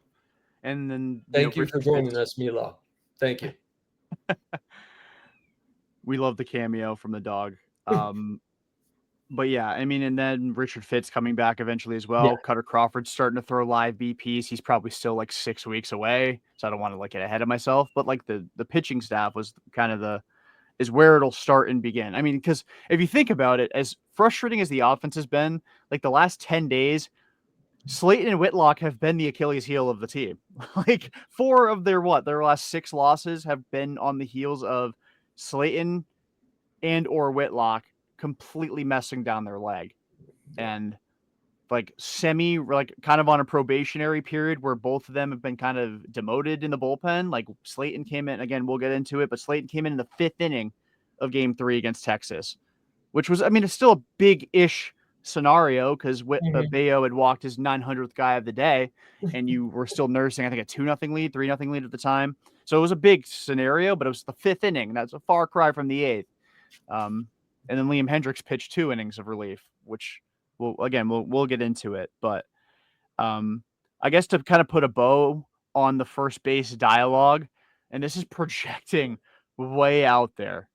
Speaker 1: And then
Speaker 2: thank you for joining us, Milo. Thank you.
Speaker 1: We love the cameo from the dog. But yeah, I mean, and then Richard Fitz coming back eventually as well.
Speaker 2: Yeah.
Speaker 1: Cutter Crawford's starting to throw live BPs. He's probably still like 6 weeks away, so I don't want to like get ahead of myself. But like the pitching staff was kind of is where it'll start and begin. I mean, because if you think about it, as frustrating as the offense has been, like the last 10 days, Slayton and Whitlock have been the Achilles heel of the team. Like 4 of their last 6 losses have been on the heels of Slayton and or Whitlock completely messing down their leg. And like kind of on a probationary period where both of them have been kind of demoted in the bullpen. Like Slayton came in, again, we'll get into it, but Slayton came in the 5th inning of game 3 against Texas, which was, I mean, it's still a big-ish scenario because Bello had walked his 900th guy of the day, and you were still nursing, I think, a 2-0 lead, 3-0 lead at the time. So it was a big scenario, but it was the 5th inning. That's a far cry from the 8th. And then Liam Hendricks pitched 2 innings of relief, which we'll get into it. But I guess to kind of put a bow on the first base dialogue, and this is projecting way out there.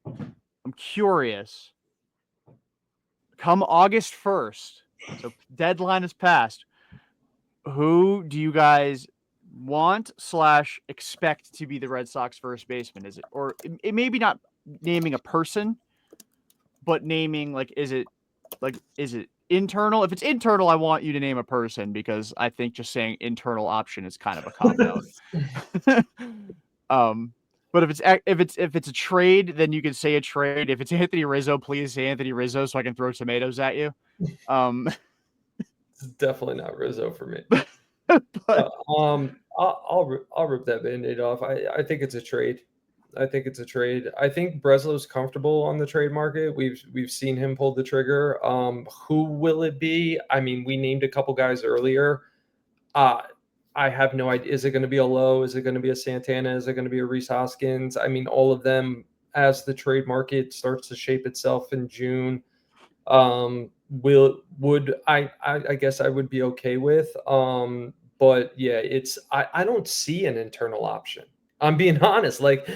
Speaker 1: I'm curious. Come August 1st, so deadline is passed. Who do you guys want / expect to be the Red Sox first baseman? Is it, or it maybe not naming a person, but naming is it internal? If it's internal, I want you to name a person, because I think just saying internal option is kind of a cop out. But if it's a trade, then you can say a trade. If it's Anthony Rizzo, please say Anthony Rizzo so I can throw tomatoes at you.
Speaker 2: It's definitely not Rizzo for me.
Speaker 1: But
Speaker 2: I'll rip that Band-Aid off. I think it's a trade. I think Breslow's comfortable on the trade market. We've seen him pull the trigger. Who will it be? I mean, we named a couple guys earlier. I have no idea. Is it going to be a Lowe? Is it going to be a Santana? Is it going to be a Rhys Hoskins? I mean, all of them, as the trade market starts to shape itself in June, I guess I would be okay with. But yeah, I don't see an internal option. I'm being honest. Like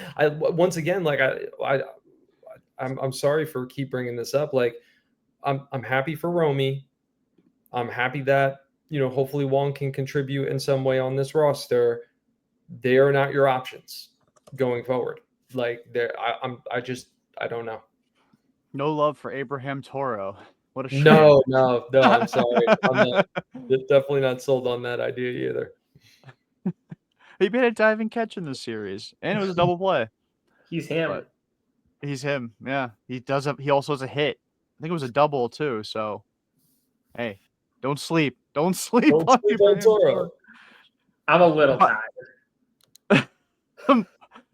Speaker 2: I'm sorry for keep bringing this up. Like I'm happy for Romy. I'm happy that, hopefully Wong can contribute in some way on this roster. They are not your options going forward. Like I don't know.
Speaker 1: no love for Abraham Toro. What a shame.
Speaker 2: No, I'm sorry. I'm definitely not sold on that idea either.
Speaker 1: He made a diving catch in this series, and it was a double play.
Speaker 3: He's him.
Speaker 1: He's him. Yeah, he also has a hit. I think it was a double too. So, hey, don't sleep. Don't sleep on
Speaker 2: Toro.
Speaker 3: I'm a little tired.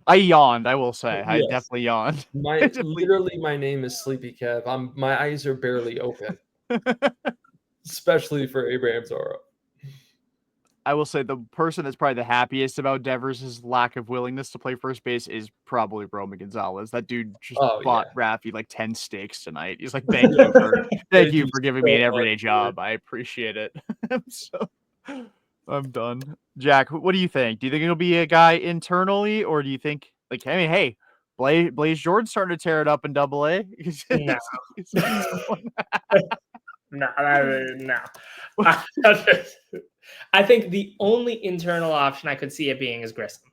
Speaker 1: I yawned, I will say.
Speaker 2: Yes.
Speaker 1: I definitely yawned.
Speaker 2: Literally, my name is Sleepy Kev. My eyes are barely open, especially for Abraham Toro.
Speaker 1: I will say the person that's probably the happiest about Devers' lack of willingness to play first base is probably Roman Gonzalez. That dude just bought Raffy like 10 steaks tonight. He's like, thank you for giving me an everyday job. I appreciate it. I'm done. Jack, what do you think? Do you think it'll be a guy internally, or do you think hey, Blaze Jordan's starting to tear it up in Double-A?
Speaker 3: No. I think the only internal option I could see it being is Grissom.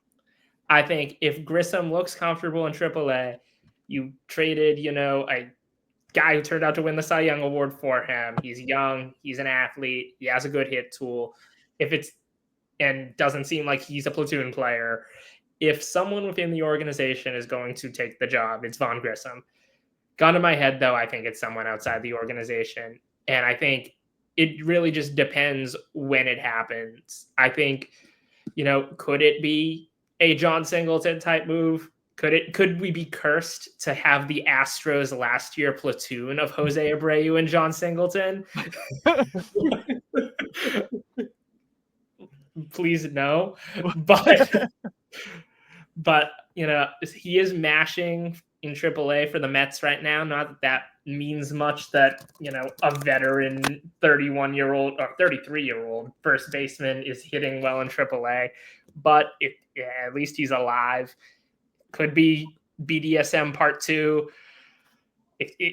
Speaker 3: I think if Grissom looks comfortable in AAA, you traded, a guy who turned out to win the Cy Young Award for him. He's young. He's an athlete. He has a good hit tool. And doesn't seem like he's a platoon player. If someone within the organization is going to take the job, it's Vaughn Grissom. Gun to my head, though, I think it's someone outside the organization. And I think it really just depends when it happens. I think, could it be a John Singleton type move? Could we be cursed to have the Astros last year platoon of Jose Abreu and John Singleton? Please no. But he is mashing in AAA for the Mets right now. Not that means much that a veteran 31-year-old or 33-year-old first baseman is hitting well in AAA, but at least he's alive. Could be BDSM Part 2.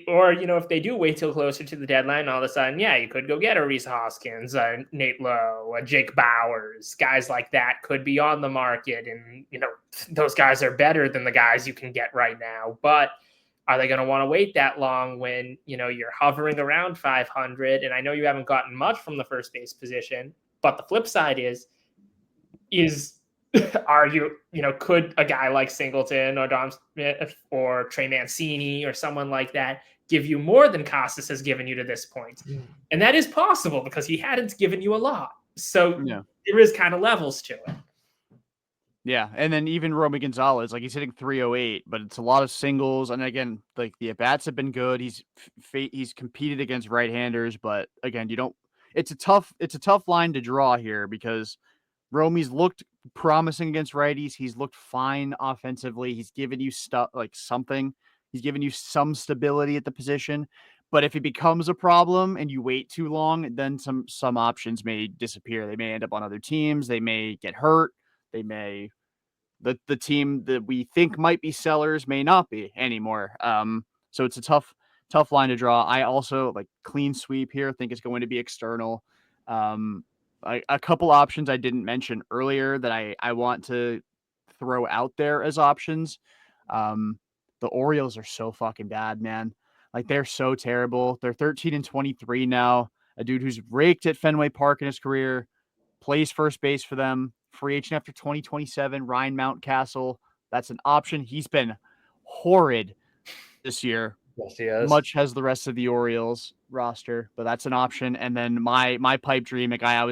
Speaker 3: Or if they do wait till closer to the deadline, all of a sudden, you could go get a Rhys Hoskins, a Nate Lowe, a Jake Bowers. Guys like that could be on the market, and those guys are better than the guys you can get right now. But are they going to want to wait that long when you're hovering around 500? And I know you haven't gotten much from the first base position, but the flip side is could a guy like Singleton or Dom Smith or Trey Mancini or someone like that give you more than Casas has given you to this point? And that is possible because he hadn't given you a lot. So there is kind of levels to it.
Speaker 1: Yeah, and then even Romy Gonzalez, like he's hitting 308, but it's a lot of singles. And again, like the at-bats have been good. He's competed against right-handers, but again, it's a tough line to draw here because Romy's looked promising against righties. He's looked fine offensively. He's given you something. He's given you some stability at the position. But if it becomes a problem and you wait too long, then some options may disappear. They may end up on other teams. They may get hurt. They may the team that we think might be sellers may not be anymore. So it's a tough line to draw. I also clean sweep here. Think it's going to be external. A couple options I didn't mention earlier that I want to throw out there as options. The Orioles are so fucking bad, man. They're so terrible. They're 13-23 now. A dude who's raked at Fenway Park in his career plays first base for them. Free agent after 2027, Ryan Mountcastle. That's an option. He's been horrid this year.
Speaker 2: Yes, he has.
Speaker 1: Much has the rest of the Orioles roster, but that's an option. And then my pipe dream, a guy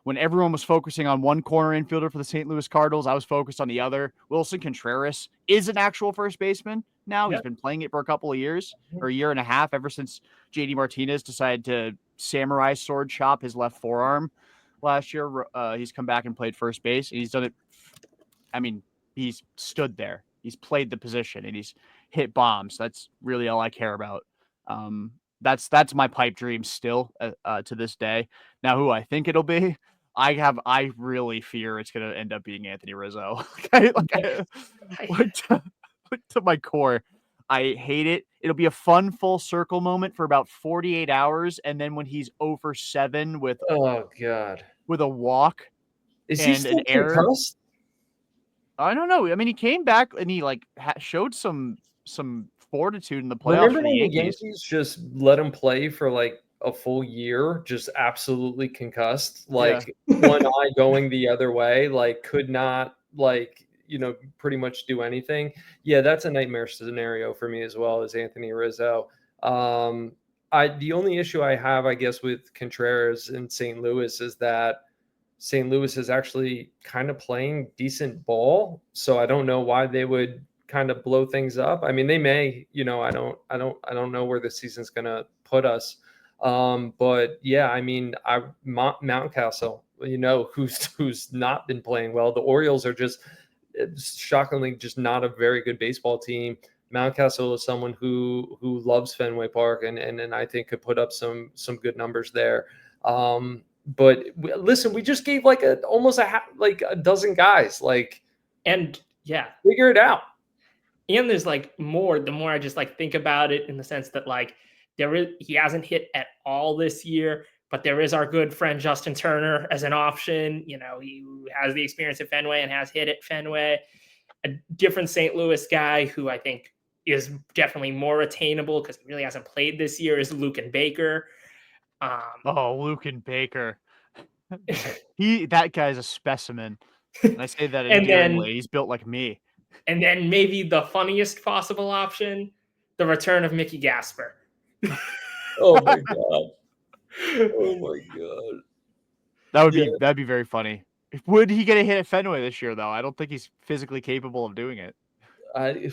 Speaker 1: when everyone was focusing on one corner infielder for the St. Louis Cardinals, I was focused on the other. Wilson Contreras is an actual first baseman now. He's been playing it for a couple of years or a year and a half, ever since JD Martinez decided to samurai sword chop his left forearm last year. He's come back and played first base, and he's done it. I mean, he's stood there. He's played the position, and he's hit bombs. That's really all I care about. That's my pipe dream still to this day. Now, who I think it'll be, I really fear it's going to end up being Anthony Rizzo. To my core, I hate it. It'll be a fun full circle moment for about 48 hours, and then when he's 0-for-7 with a walk,
Speaker 2: is he still
Speaker 1: an error.
Speaker 2: concussed?
Speaker 1: I don't know. I mean, he came back and he showed some fortitude in the playoffs.
Speaker 2: Remember when the Yankees just let him play for a full year, just absolutely concussed, one eye going the other way, could not pretty much do anything. Yeah, that's a nightmare scenario for me as well as Anthony Rizzo. The only issue I have, I guess, with Contreras in St. Louis is that St. Louis is actually kind of playing decent ball. So I don't know why they would kind of blow things up. I mean, they may, I don't know where the season's going to put us. But yeah, I mean, Mountcastle, who's not been playing well. The Orioles are just shockingly just not a very good baseball team. Mountcastle is someone who loves Fenway Park and I think could put up some good numbers there. But listen, we just gave almost a dozen guys figure it out.
Speaker 3: And there's more. The more I just think about it in the sense that he hasn't hit at all this year, but there is our good friend Justin Turner as an option. He has the experience at Fenway and has hit at Fenway. A different St. Louis guy who I think is definitely more attainable because he really hasn't played this year is Lucan Baker.
Speaker 1: Lucan Baker. That guy's a specimen. And I say that endearingly. He's built like me.
Speaker 3: And then maybe the funniest possible option, the return of Mickey Gasper.
Speaker 2: Oh my god. Oh my god.
Speaker 1: That'd be very funny. Would he get a hit at Fenway this year though? I don't think he's physically capable of doing it. In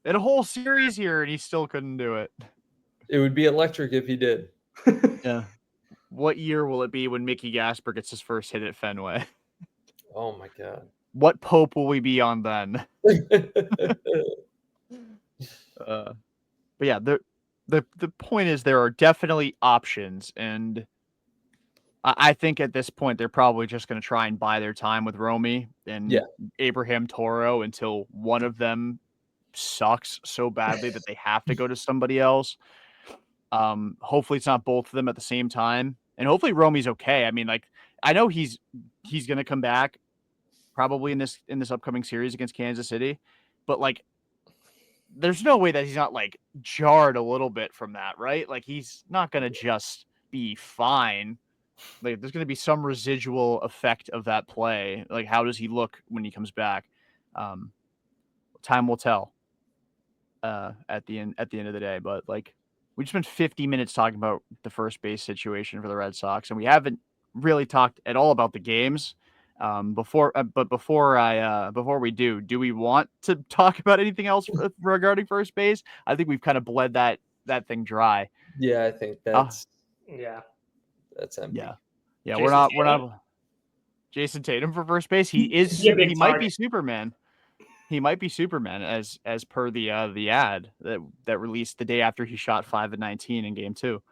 Speaker 1: a whole series here, and he still couldn't do it.
Speaker 2: It would be electric if he did.
Speaker 1: Yeah. What year will it be when Mickey Gasper gets his first hit at Fenway?
Speaker 2: Oh my god.
Speaker 1: What Pope will we be on then? But yeah, the point is there are definitely options, and I think at this point they're probably just going to try and buy their time with Romy and
Speaker 2: Yeah.
Speaker 1: Abraham Toro until one of them sucks so badly that they have to go to somebody else. Hopefully it's not both of them at the same time, and hopefully Romy's okay. I mean, like, I know he's going to come back probably in this upcoming series against Kansas City, but like, there's no way that he's not like jarred a little bit from that, right? Like, he's not going to just be fine. Like, there's going to be some residual effect of that play. Like, how does he look when he comes back? Time will tell. At the end of the day, but like, we just spent 50 minutes talking about the first base situation for the Red Sox, and we haven't really talked at all about the games. Before we do we want to talk about anything else regarding first base? I think we've kind of bled that thing dry.
Speaker 2: Yeah, I think
Speaker 3: Yeah.
Speaker 2: that's empty.
Speaker 1: Yeah.
Speaker 3: Jason
Speaker 1: We're
Speaker 3: Tatum?
Speaker 1: not Jason Tatum for first base. He might be Superman. He might be Superman as per the ad that released the day after he shot 5 of 19 in game 2.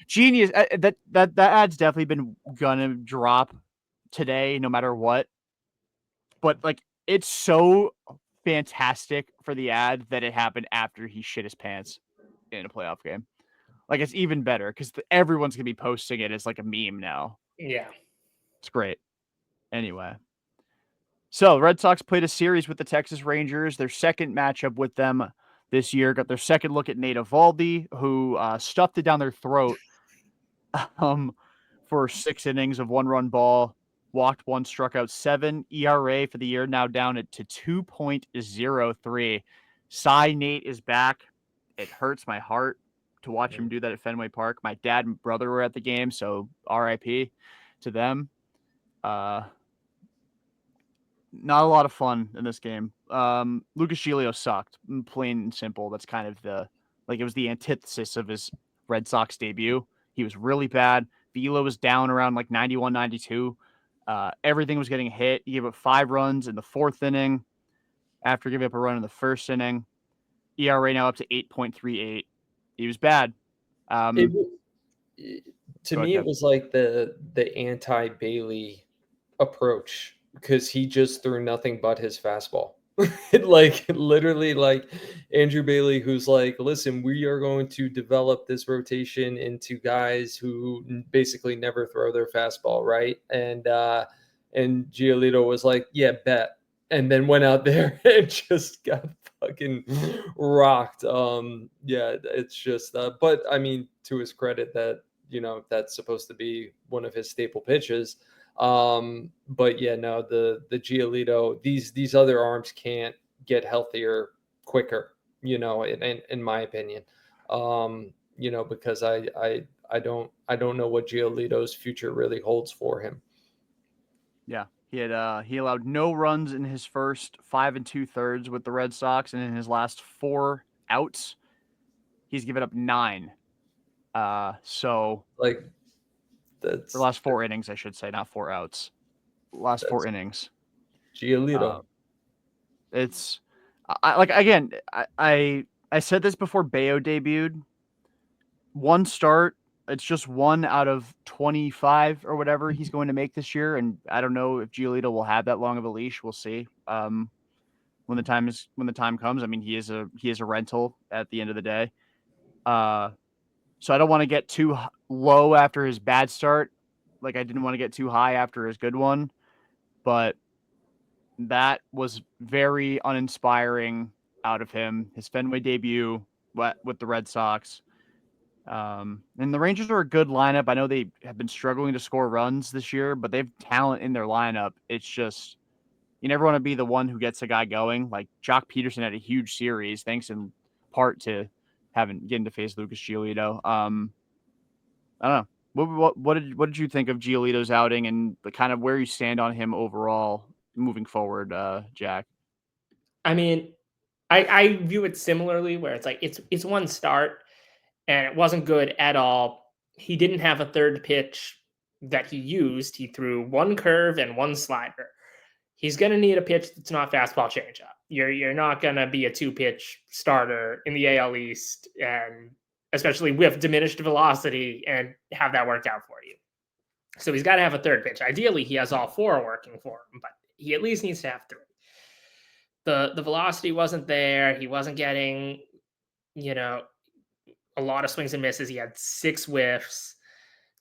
Speaker 1: Genius. That ad's definitely been gonna drop today, no matter what. But like, it's so fantastic for the ad that it happened after he shit his pants in a playoff game. Like, it's even better because everyone's gonna be posting it as like a meme now.
Speaker 3: Yeah.
Speaker 1: It's great. Anyway. So, Red Sox played a series with the Texas Rangers, their second matchup with them this year. Got their second look at Nate Eovaldi, who stuffed it down their throat for 6 innings of 1-run ball, walked 1, struck out 7. ERA for the year now down to 2.03. Cy Nate is back. It hurts my heart to watch him do that at Fenway Park. My dad and brother were at the game, so RIP to them. Not a lot of fun in this game. Lucas Giolito sucked, plain and simple. That's kind of it was the antithesis of his Red Sox debut. He was really bad. Velo was down around like 91, 92. Everything was getting hit. He gave up 5 runs in the 4th inning after giving up a run in the 1st inning. ERA now up to 8.38. He was bad.
Speaker 2: To me, it was like the anti-Bailey approach, because he just threw nothing but his fastball. Like, literally, like, Andrew Bailey, who's like, listen, we are going to develop this rotation into guys who basically never throw their fastball, right? And Giolito was like, yeah, bet. And then went out there and just got fucking rocked. Yeah, it's just but I mean, to his credit, that that's supposed to be one of his staple pitches. But yeah, no, the Giolito, these other arms can't get healthier quicker, in my opinion. Because I don't know what Giolito's future really holds for him.
Speaker 1: Yeah. He allowed no runs in his first 5 2/3 with the Red Sox, and in his last 4 outs, he's given up 9. So
Speaker 2: like, that's
Speaker 1: the last 4 innings, I should say, not 4 outs. Last 4 innings.
Speaker 2: Giolito.
Speaker 1: It's I said this before Bello debuted. One start, it's just 1 out of 25 or whatever he's going to make this year, and I don't know if Giolito will have that long of a leash. We'll see. When the time comes. I mean, he is a rental at the end of the day. So I don't want to get too low after his bad start. Like, I didn't want to get too high after his good one, but that was very uninspiring out of him. His Fenway debut with the Red Sox. And the Rangers are a good lineup. I know they have been struggling to score runs this year, but they have talent in their lineup. It's just, you never want to be the one who gets a guy going. Like, Jock Peterson had a huge series, thanks in part to getting to face Lucas Giolito. I don't know. What did you think of Giolito's outing and the kind of where you stand on him overall moving forward, Jack?
Speaker 3: I mean, I view it similarly where it's like it's one start and it wasn't good at all. He didn't have a third pitch that he used. He threw one curve and one slider. He's going to need a pitch that's not fastball changeup. You're not going to be a two pitch starter in the AL East, and especially with diminished velocity, and have that work out for you. So he's got to have a third pitch. Ideally, he has all four working for him, but he at least needs to have three. The velocity wasn't there. He wasn't getting, you know, a lot of swings and misses. He had 6 whiffs,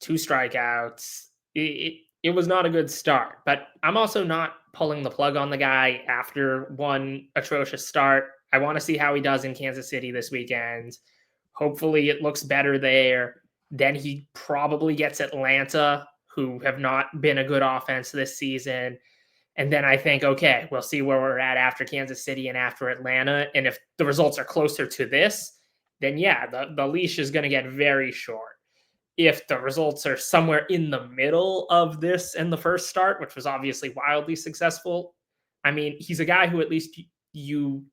Speaker 3: 2 strikeouts. It was not a good start, but I'm also not pulling the plug on the guy after one atrocious start. I want to see how he does in Kansas City this weekend. Hopefully it looks better there. Then he probably gets Atlanta, who have not been a good offense this season. And then I think, okay, we'll see where we're at after Kansas City and after Atlanta. And if the results are closer to this, then yeah, the leash is going to get very short. If the results are somewhere in the middle of this and the first start, which was obviously wildly successful, I mean, he's a guy who at least you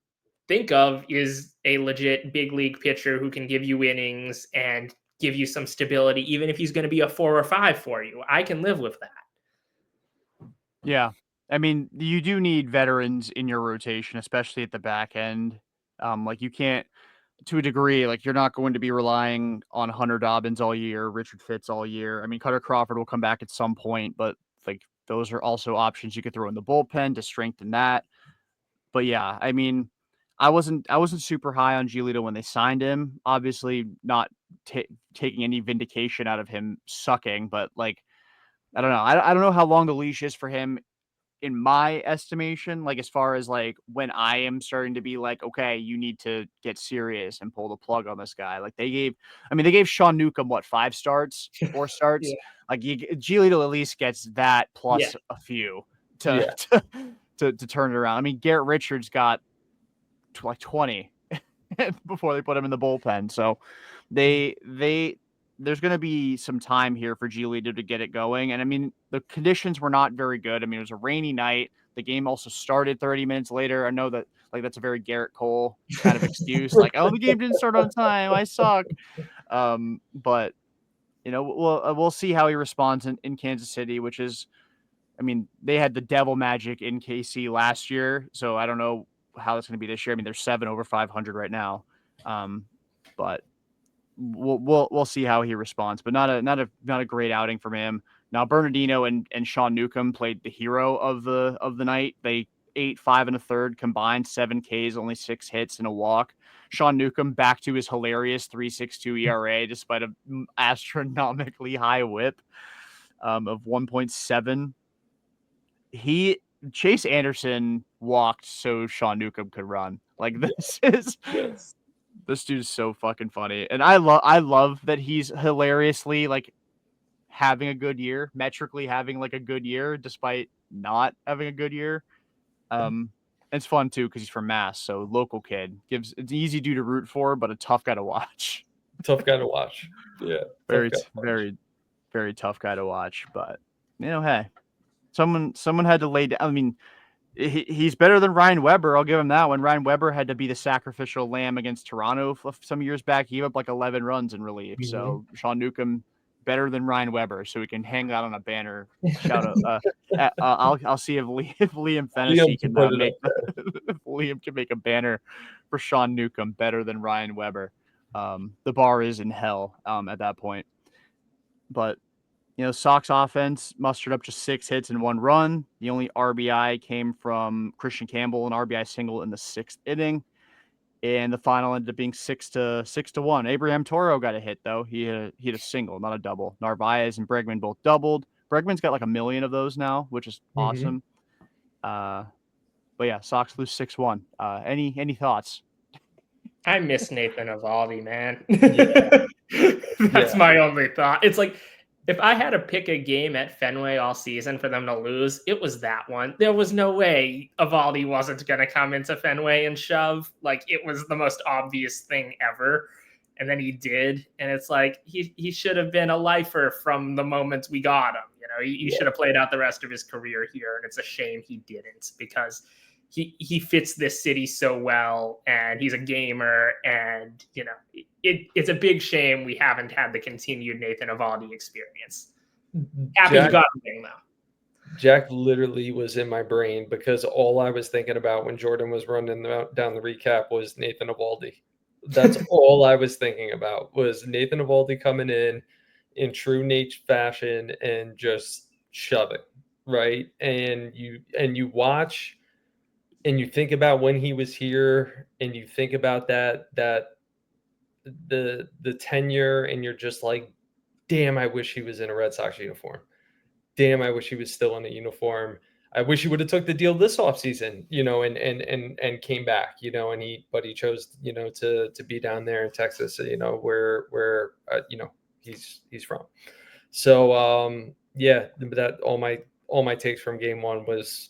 Speaker 3: think of is a legit big league pitcher who can give you innings and give you some stability, even if he's going to be a 4 or 5 for you. I can live with that.
Speaker 1: Yeah. I mean, you do need veterans in your rotation, especially at the back end. Like you can't, to a degree, like you're not going to be relying on Hunter Dobbins all year, Richard Fitz all year. I mean, Cutter Crawford will come back at some point, but like those are also options you could throw in the bullpen to strengthen that. But yeah, I mean, I wasn't super high on Giolito when they signed him. Obviously, not taking any vindication out of him sucking, but like I don't know. I don't know how long the leash is for him in my estimation, like as far as like when I am starting to be like, okay, you need to get serious and pull the plug on this guy. Like they gave Sean Newcomb what 5 starts, 4 starts.
Speaker 3: Yeah.
Speaker 1: Like Giolito at least gets that
Speaker 3: Yeah.
Speaker 1: plus a few to,
Speaker 2: Yeah.
Speaker 1: to turn it around. I mean, Garrett Richards got like 20 before they put him in the bullpen. So they there's going to be some time here for Giolito to get it going. And I mean, the conditions were not very good. I mean, it was a rainy night. The game also started 30 minutes later. I know that like that's a very Garrett Cole kind of excuse. Like, oh, the game didn't start on time. I suck. But you know, we'll see how he responds in Kansas City, which is, I mean, they had the devil magic in KC last year, so I don't know how that's going to be this year. I mean, they're 7 over 500 right now, but we'll see how he responds. But not a great outing from him. Now Bernardino and Sean Newcomb played the hero of the night. They 8, 5 1/3 combined, 7 Ks, only 6 hits and a walk. Sean Newcomb back to his hilarious 3.62 ERA despite an astronomically high WHIP of 1.7. Chase Anderson walked so Sean Newcomb could run. Like
Speaker 2: Yes.
Speaker 1: this dude's so fucking funny. And I love that he's hilariously like having a good year, metrically having like a good year despite not having a good year. It's fun too because he's from Mass, so local kid. It's an easy dude to root for, but a tough guy to watch.
Speaker 2: Tough guy to watch. Yeah.
Speaker 1: Very
Speaker 2: Tough guy to watch.
Speaker 1: very very tough guy to watch, but you know, hey. Someone had to lay down. I mean, he's better than Ryan Weber. I'll give him that one. Ryan Weber had to be the sacrificial lamb against Toronto some years back. He gave up like 11 runs in relief.
Speaker 3: Mm-hmm.
Speaker 1: So Sean Newcomb better than Ryan Weber. So we can hang that on a banner. Shout out. I'll see if Liam Fennessy can make if Liam can make a banner for Sean Newcomb better than Ryan Weber. The bar is in hell at that point. But you know, Sox offense mustered up just 6 hits and 1 run. The only RBI came from Christian Campbell, an RBI single in the 6th inning. And the final ended up being 6-1. Abraham Toro got a hit though. He hit a single, not a double. Narvaez and Bregman both doubled. Bregman's got like 1 million of those now, which is awesome. But yeah, Sox lose 6-1. Any thoughts?
Speaker 3: I miss Nathan Eovaldi, man.
Speaker 2: Yeah.
Speaker 3: That's my only thought. It's like if I had to pick a game at Fenway all season for them to lose, it was that one. There was no way Eovaldi wasn't going to come into Fenway and shove. Like it was the most obvious thing ever. And then he did. And it's like he should have been a lifer from the moment we got him. You know, he should have played out the rest of his career here. And it's a shame he didn't because he fits this city so well, and he's a gamer, and it's a big shame we haven't had the continued Nathan Eovaldi experience. Happy he got a ring though.
Speaker 2: Jack literally was in my brain because all I was thinking about when Jordan was running down the recap was Nathan Eovaldi. That's all I was thinking about was Nathan Eovaldi coming in true Nate fashion and just shove it, right? And you watch and you think about when he was here and you think about that the tenure, and you're just like, damn, I wish he was in a Red Sox uniform. Damn, I wish he was still in a uniform. I wish he would have took the deal this offseason, and came back, but he chose, to be down there in Texas, where he's from. So yeah, that all my takes from game one was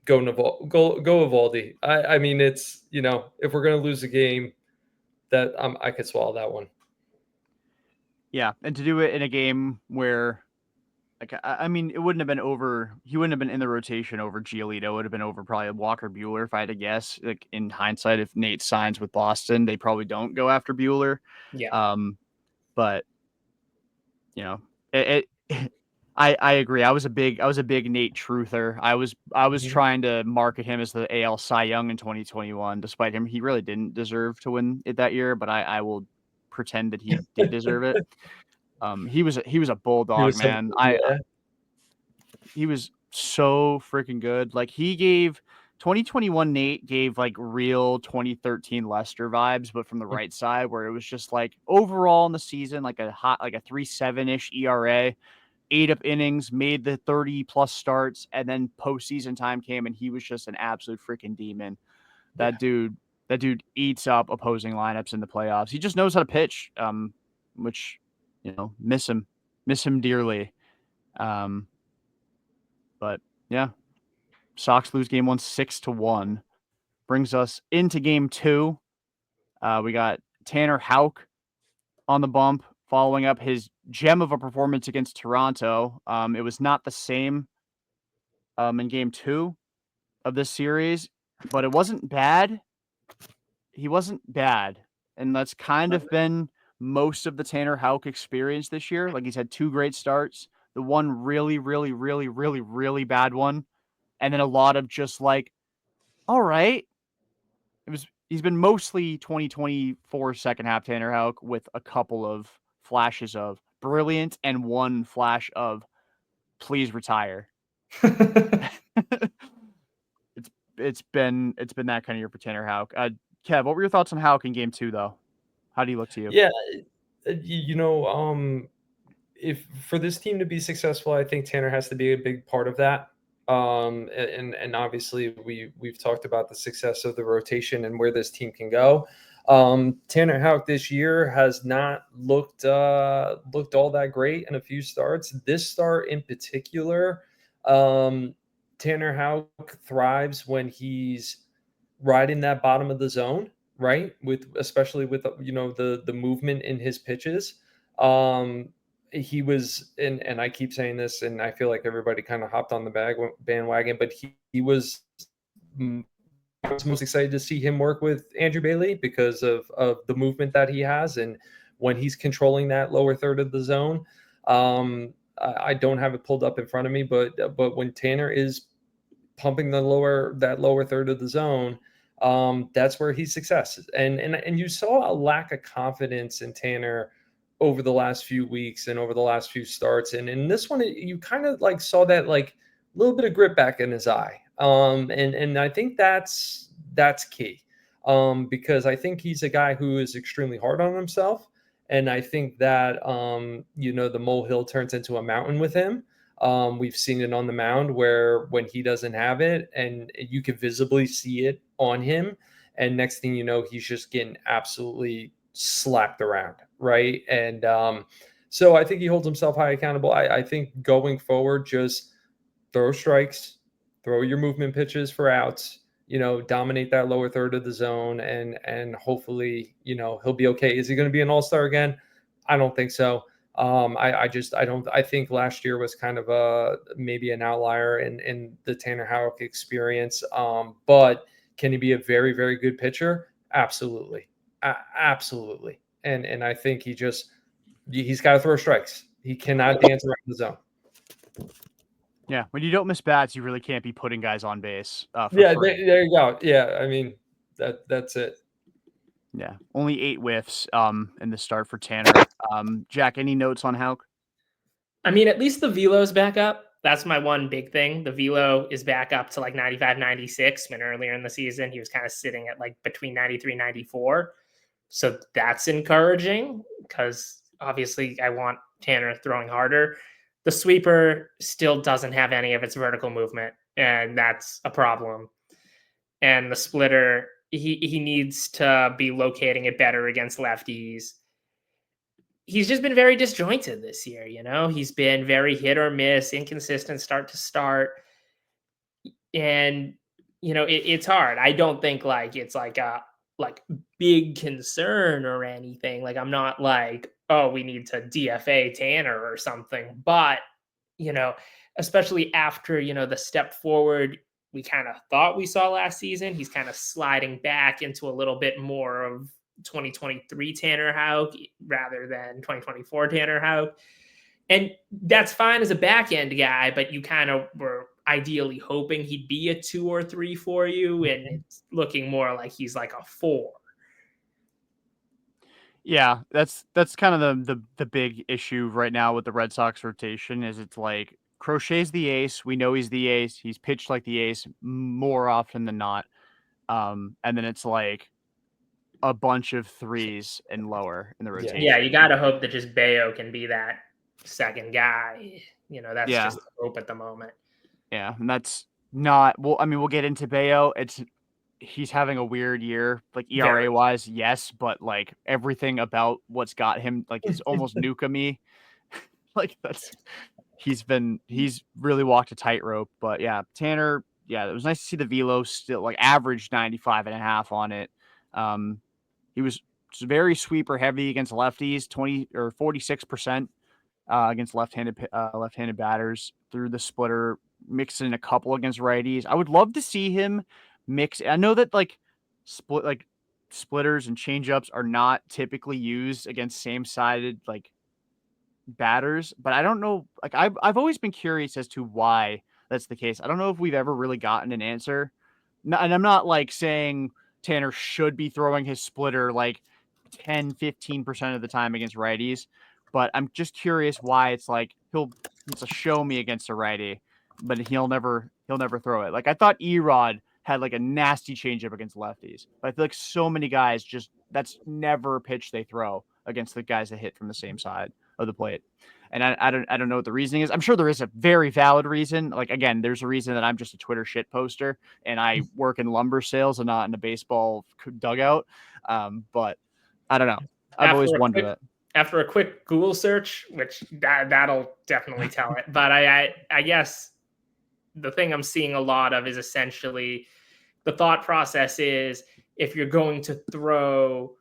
Speaker 2: go Eovaldi. I mean, it's, if we're gonna lose a game, that I could swallow that one.
Speaker 1: Yeah, and to do it in a game where, like, I mean, it wouldn't have been over. He wouldn't have been in the rotation over Giolito. It would have been over probably Walker Buehler, if I had to guess. Like, in hindsight, if Nate signs with Boston, they probably don't go after Buehler.
Speaker 3: Yeah.
Speaker 1: But I agree. I was a big Nate truther. I was trying to market him as the AL Cy Young in 2021, despite he really didn't deserve to win it that year. But I will pretend that he did deserve it. He was a bulldog, man. He was so freaking good. Like, 2021 Nate gave like real 2013 Lester vibes, but from the right side, where it was just like overall in the season, like a 3.7-ish ERA, 8 up innings, made the 30+ starts, and then postseason time came and he was just an absolute freaking demon. That dude eats up opposing lineups in the playoffs. He just knows how to pitch, which, miss him dearly. But yeah, Sox lose game 1 6-1. Brings us into game 2. We got Tanner Houck on the bump, following up his gem of a performance against Toronto. It was not the same in game 2 of this series, but it wasn't bad. He wasn't bad, and that's kind of been most of the Tanner Houck experience this year. Like, he's had 2 great starts, the one really, really, really, really, really bad one, and then a lot of just like, all right. He's been mostly 2024 second half Tanner Houck with a couple of flashes of brilliant and one flash of please retire. It's been that kind of year for Tanner Houck. Kev, what were your thoughts on Houck in game 2 though? How do you look to you?
Speaker 2: Yeah, if for this team to be successful, I think Tanner has to be a big part of that. And obviously we've talked about the success of the rotation and where this team can go. Tanner Houck this year has not looked all that great in a few starts. This start in particular, Tanner Houck thrives when he's riding that bottom of the zone, right? Especially with the movement in his pitches. He was, and I keep saying this, and I feel like everybody kind of hopped on the bandwagon, but I was most excited to see him work with Andrew Bailey because of the movement that he has, and when he's controlling that lower third of the zone. I don't have it pulled up in front of me, but when Tanner is pumping that lower third of the zone, that's where he's success. And you saw a lack of confidence in Tanner over the last few weeks and over the last few starts. And in this one, you kind of like saw that like a little bit of grit back in his eye. And I think that's key, because I think he's a guy who is extremely hard on himself. And I think that, the molehill turns into a mountain with him. We've seen it on the mound where when he doesn't have it and you can visibly see it on him. And next thing you know, he's just getting absolutely slapped around. Right. And so I think he holds himself high accountable. I think going forward, just throw strikes, throw your movement pitches for outs, dominate that lower third of the zone, and hopefully, he'll be okay. Is he going to be an all-star again? I don't think so. I think last year was kind of maybe an outlier in the Tanner Houck experience. But can he be a very, very good pitcher? Absolutely. Absolutely. And I think he's got to throw strikes. He cannot dance around the zone.
Speaker 1: Yeah, when you don't miss bats, you really can't be putting guys on base. For free.
Speaker 2: There you go. Yeah, I mean that's it.
Speaker 1: Yeah, only 8 whiffs in the start for Tanner. Jack, any notes on Houck?
Speaker 3: I mean, at least the velo's back up. That's my one big thing. The velo is back up to like 95, 96, when earlier in the season he was kind of sitting at like between 93, 94. So that's encouraging because obviously I want Tanner throwing harder. The sweeper still doesn't have any of its vertical movement, and that's a problem. And the splitter, he needs to be locating it better against lefties. He's just been very disjointed this year, you know? He's been very hit or miss, inconsistent start to start. And you know, it's hard. I don't think like it's like a big concern or anything. Like I'm not like, oh, we need to DFA Tanner or something. But you know, especially after the step forward we kind of thought we saw last season, he's kind of sliding back into a little bit more of 2023 Tanner Houck rather than 2024 Tanner Houck. And that's fine as a back end guy, but you kind of were ideally hoping he'd be a 2 or 3 for you, and it's looking more like he's like a 4.
Speaker 1: Yeah, that's kind of the big issue right now with the Red Sox rotation is it's like Crochet's the ace. We know he's the ace. He's pitched like the ace more often than not. And then it's like a bunch of 3s and lower in the rotation.
Speaker 3: Yeah, you got to hope that just Bello can be that second guy. That's
Speaker 1: Yeah.
Speaker 3: just hope at the moment.
Speaker 1: Yeah, and that's not well. I mean, we'll get into Bello. He's having a weird year, like ERA wise, yes, but like everything about what's got him, like it's almost nuka-me. Like he's really walked a tightrope. But yeah, Tanner, yeah, it was nice to see the velo still like average 95.5 on it. He was very sweeper heavy against lefties, 20 or 46%. Against left-handed batters through the splitter, mixing a couple against righties. I would love to see him mix. I know that splitters and changeups are not typically used against same-sided batters, but I don't know. Like I've always been curious as to why that's the case. I don't know if we've ever really gotten an answer. And I'm not like saying Tanner should be throwing his splitter like 10-15% of the time against righties, but I'm just curious why it's like it's a show me against a righty, but he'll never throw it. Like I thought Erod had like a nasty changeup against lefties, but I feel like so many guys that's never a pitch they throw against the guys that hit from the same side of the plate. And I don't know what the reasoning is. I'm sure there is a very valid reason. Like again, there's a reason that I'm just a Twitter shit poster and I work in lumber sales and not in a baseball dugout. But I don't know. I've always wondered it.
Speaker 3: After a quick Google search, which that'll definitely tell it. But I guess the thing I'm seeing a lot of is essentially the thought process is if you're going to throw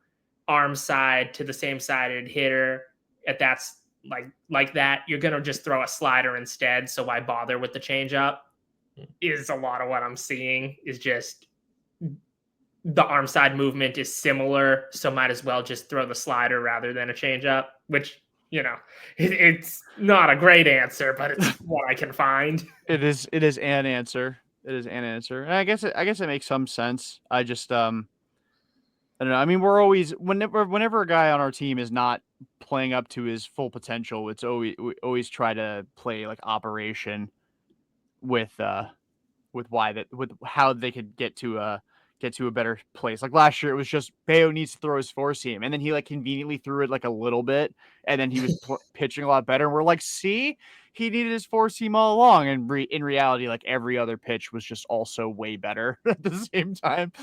Speaker 3: arm side to the same sided hitter that's like that, you're going to just throw a slider instead. So why bother with the changeup? Is a lot of what I'm seeing is just the arm side movement is similar, so might as well just throw the slider rather than a changeup, which, it's not a great answer, but it's what I can find.
Speaker 1: It is an answer. It is an answer. And I guess it makes some sense. I just I don't know. I mean, we're always whenever a guy on our team is not playing up to his full potential, we always try to play like operation with how they could get to a better place. Like last year, it was just Bello needs to throw his four seam, and then he like conveniently threw it like a little bit, and then he was pitching a lot better. And we're like, see, he needed his four seam all along, and in reality, like every other pitch was just also way better at the same time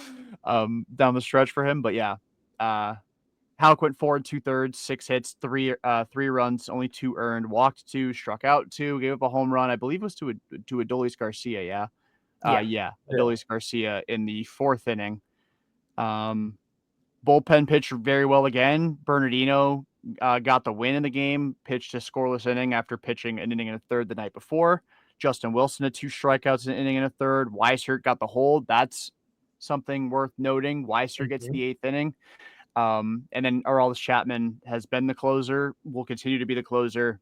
Speaker 1: down the stretch for him. But yeah, Houck went 4 2/3, 6 hits, 3 runs, only 2 earned, walked 2, struck out 2, gave up a home run. I believe it was to Adolis Garcia. Yeah. Adolis Garcia in the 4th inning. Bullpen pitched very well again. Bernardino got the win in the game, pitched a scoreless inning after pitching an inning and a third the night before. Justin Wilson had 2 strikeouts in an inning and a third. Weissert got the hold. That's something worth noting. Weissert gets the 8th inning. And then Aroldis Chapman has been the closer, will continue to be the closer.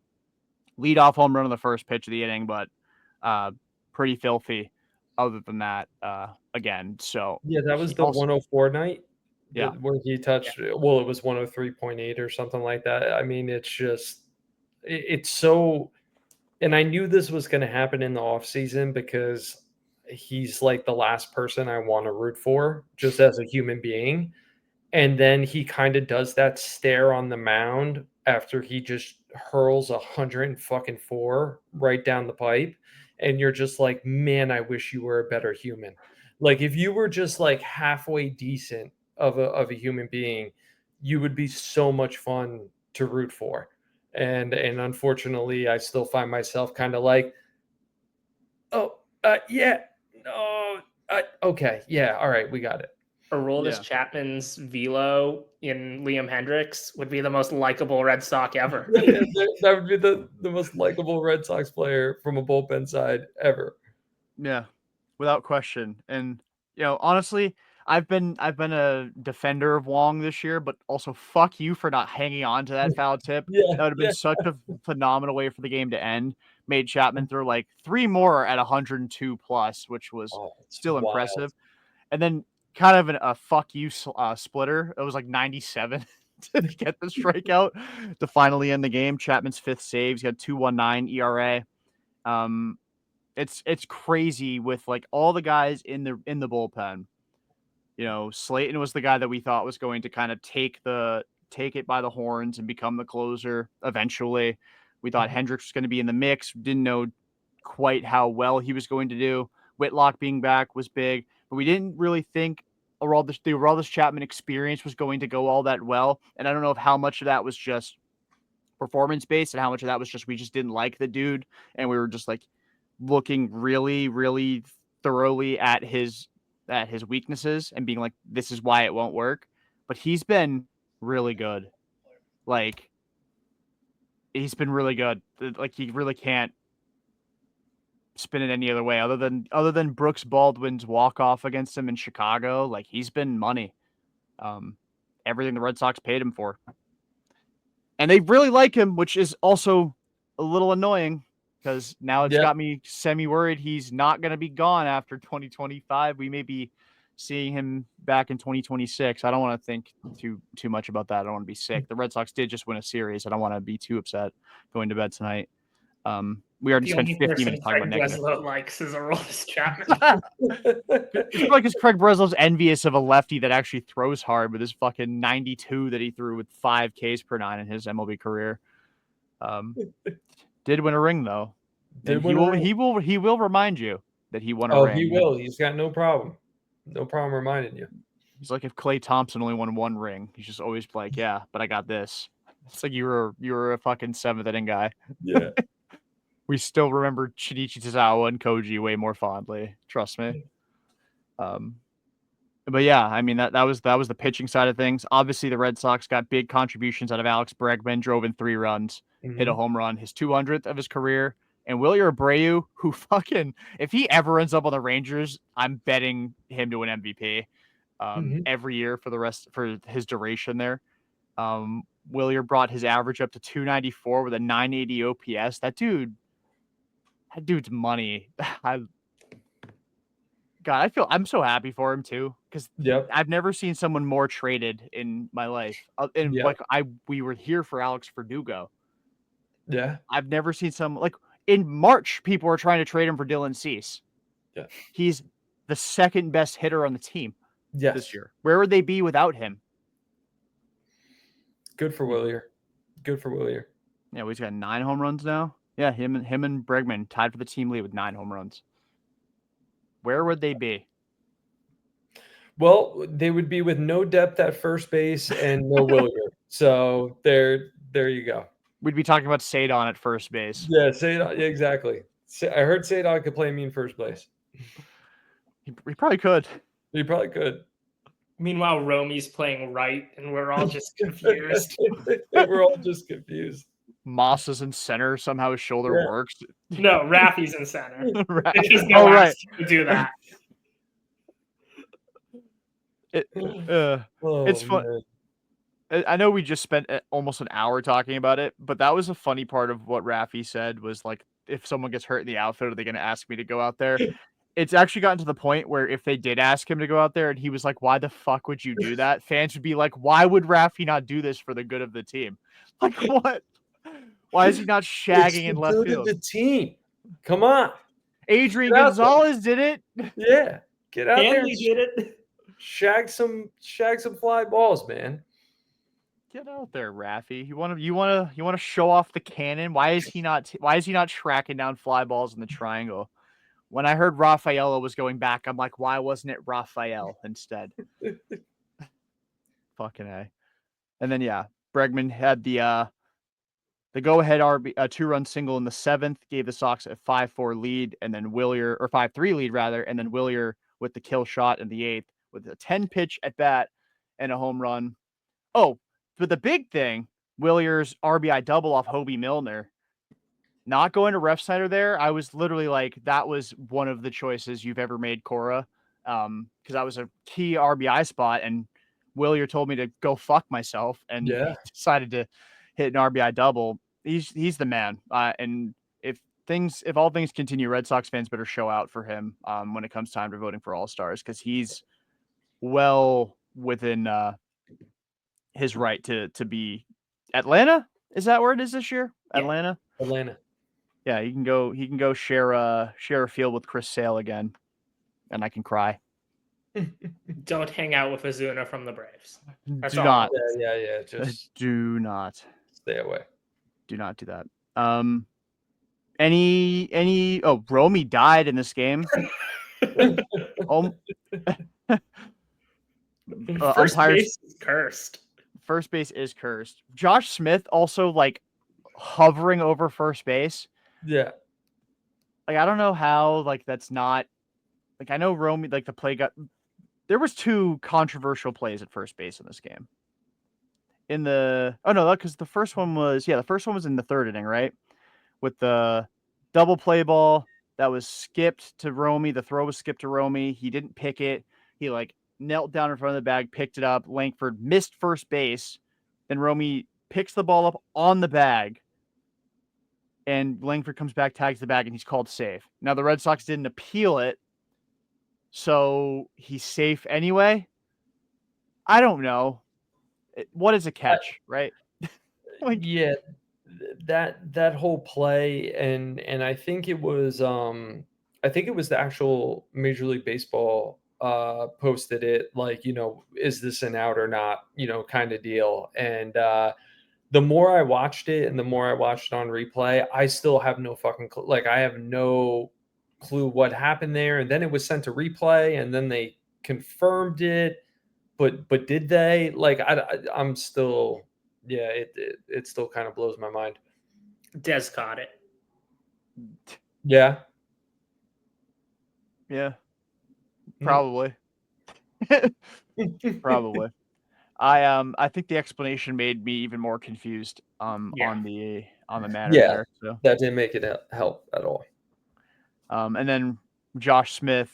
Speaker 1: Leadoff home run on the first pitch of the inning, but pretty filthy other than that, again. So
Speaker 2: yeah, that was the 104 night.
Speaker 1: Yeah.
Speaker 2: Where he touched, well, it was 103.8 or something like that. I mean, it's just, it's so, and I knew this was going to happen in the offseason because he's like the last person I want to root for just as a human being. And then he kind of does that stare on the mound after he just hurls 104 right down the pipe. And you're just like, man, I wish you were a better human. Like if you were just like halfway decent of a human being, you would be so much fun to root for. And unfortunately, I still find myself kind of like, oh, yeah, no, okay, yeah, all right, we got it.
Speaker 3: Aroldis Chapman's velo in Liam Hendricks would be the most likable Red Sox ever.
Speaker 2: That would be the most likable Red Sox player from a bullpen side ever.
Speaker 1: Yeah, without question. And honestly, I've been a defender of Wong this year, but also fuck you for not hanging on to that foul tip. That would have been such a phenomenal way for the game to end. Made Chapman throw like 3 more at 102 plus, which was still impressive. And then kind of a fuck you splitter. It was like 97 to get the strikeout to finally end the game. Chapman's 5th save. He's got 2.19 ERA. It's crazy with like all the guys in the bullpen. Slayton was the guy that we thought was going to kind of take it by the horns and become the closer eventually. We thought Hendricks was going to be in the mix. Didn't know quite how well he was going to do. Whitlock being back was big, but we didn't really think the Aroldis Chapman experience was going to go all that well. And I don't know if how much of that was just performance based and how much of that was just we just didn't like the dude and we were just like looking really, really thoroughly at his weaknesses and being like, this is why it won't work. But he's been really good. Like, he's been really good. Like, he really can't spin it any other way other than Brooks Baldwin's walk-off against him in Chicago. Like, he's been money. Everything the Red Sox paid him for. And they really like him, which is also a little annoying because now it's got me semi-worried he's not going to be gone after 2025. We may be seeing him back in 2026. I don't want to think too much about that. I don't want to be sick. The Red Sox did just win a series. I don't want to be too upset going to bed tonight. We already spent 50 minutes talking about negative.
Speaker 3: Breslow likes is Aroldis Chapman.
Speaker 1: It's probably because Craig Breslow's envious of a lefty that actually throws hard with his fucking 92 that he threw with 5 Ks per 9 in his MLB career. Did win a ring though. He will remind you that he won a ring.
Speaker 2: Oh, he will. He's got no problem. No problem reminding you.
Speaker 1: He's like if Klay Thompson only won 1 ring. He's just always like, yeah, but I got this. It's like you were a fucking 7th inning guy.
Speaker 2: Yeah.
Speaker 1: We still remember Shinichi Tozawa and Koji way more fondly. Trust me. But yeah, I mean that was the pitching side of things. Obviously, the Red Sox got big contributions out of Alex Bregman, drove in 3 runs, hit a home run, his 200th of his career. And Wilyer Abreu, who fucking, if he ever ends up on the Rangers, I'm betting him to an MVP every year for his duration there. Wilyer brought his average up to 294 with a 980 OPS. That dude's money. I'm so happy for him too because I've never seen someone more traded in my life. We were here for Alex Verdugo.
Speaker 2: Yeah,
Speaker 1: I've never seen someone like in March. People were trying to trade him for Dylan Cease.
Speaker 2: Yeah,
Speaker 1: he's the 2nd best hitter on the team this year. Where would they be without him?
Speaker 2: Good for Wilyer.
Speaker 1: Yeah, he's got 9 home runs now. Yeah, him and Bregman tied for the team lead with 9 home runs. Where would they be?
Speaker 2: Well, they would be with no depth at first base and no Wilyer. So there you go.
Speaker 1: We'd be talking about Sadon at first base.
Speaker 2: Yeah, Sadon, exactly. I heard Sadon could play me in first base.
Speaker 1: He probably could.
Speaker 2: He probably could.
Speaker 3: Meanwhile, Romy's playing right, and we're all just confused.
Speaker 2: We're all just confused.
Speaker 1: Moss is in center. Somehow his shoulder
Speaker 2: Yeah.
Speaker 1: works.
Speaker 3: No, Raffy's in center.
Speaker 1: Right.
Speaker 3: Because
Speaker 1: Oh,
Speaker 3: no
Speaker 1: right.
Speaker 3: asked to do that.
Speaker 1: It's fun.
Speaker 2: Man.
Speaker 1: I know we just spent almost an hour talking about it, but that was a funny part of what Raffy said was like, if someone gets hurt in the outfield, are they going to ask me to go out there? It's actually gotten to the point where if they did ask him to go out there and he was like, why the fuck would you do that? Fans would be like, why would Raffy not do this for the good of the team? Like, what? Why is he not shagging in left field?
Speaker 2: The team. Come on.
Speaker 1: Adrian
Speaker 2: Get out
Speaker 1: Gonzalez did it.
Speaker 2: Yeah. Get out there
Speaker 3: Hanley
Speaker 2: and
Speaker 3: did it.
Speaker 2: shag some fly balls, man.
Speaker 1: Get out there, Raffy. You want to show off the cannon? Why is he not tracking down fly balls in the triangle? When I heard Rafael was going back, I'm like, why wasn't it Rafael instead? Fucking A. And then yeah, Bregman had the go-ahead two-run single in the 7th, gave the Sox a 5-4 lead, and then 5-3 lead rather, and then Willier with the kill shot in the 8th with a 10-pitch at bat and a home run. Oh, but the big thing, Willier's RBI double off Hobie Milner. Not going to Ref Snyder there, I was literally like, that was one of the choices you've ever made, Cora. Because that was a key RBI spot, and Willier told me to go fuck myself, and decided to hit an RBI double. He's the man. And if all things continue, Red Sox fans better show out for him when it comes time to voting for All-Stars, because he's well within his right to be Atlanta. Is that where it is this year?
Speaker 3: Yeah.
Speaker 2: Atlanta.
Speaker 1: Yeah, he can go share a field with Chris Sale again, and I can cry.
Speaker 3: Don't hang out with Ozuna from the Braves. That's
Speaker 1: Do
Speaker 3: all.
Speaker 1: not.
Speaker 2: Yeah. Just
Speaker 1: do not.
Speaker 2: stay away.
Speaker 1: Do not do that. Romy died in this game.
Speaker 3: First base is cursed.
Speaker 1: First base is cursed. Josh Smith also like hovering over first base.
Speaker 2: Yeah.
Speaker 1: Like, I don't know how, like, that's not, like, I know Romy, like, the play there was 2 controversial plays at first base in this game. Because the first one was in the 3rd inning, right? With the double play ball that was skipped to Romy. The throw was skipped to Romy. He didn't pick it. He, like, knelt down in front of the bag, picked it up. Langford missed first base. Then Romy picks the ball up on the bag. And Langford comes back, tags the bag, and he's called safe. Now, the Red Sox didn't appeal it, so he's safe anyway. I don't know. What is a catch, right?
Speaker 2: Yeah, that whole play, and I think it was the actual Major League Baseball posted it, like, is this an out or not, kind of deal. And the more I watched it and the more I watched it on replay, I still have no fucking clue. Like, I have no clue what happened there. And then it was sent to replay, and then they confirmed it. But did they? Like, I'm still, yeah, it still kind of blows my mind.
Speaker 3: Dez caught it.
Speaker 2: Yeah.
Speaker 1: Yeah. Probably. Probably. I think the explanation made me even more confused on the matter there. So
Speaker 2: that didn't make it help at all.
Speaker 1: And then Josh Smith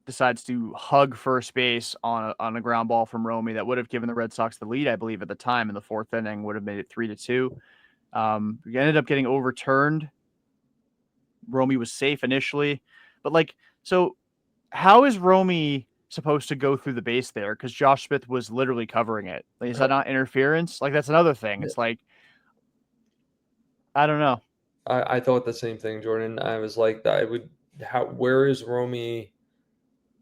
Speaker 1: decides to hug first base on a ground ball from Romy that would have given the Red Sox the lead, I believe, at the time in the 4th inning, would have made it 3-2. We ended up getting overturned. Romy was safe initially, but so how is Romy supposed to go through the base there? Because Josh Smith was literally covering it. Like, is that not interference? Like, that's another thing. It's like, I don't know.
Speaker 2: I thought the same thing, Jordan. I was like, where is Romy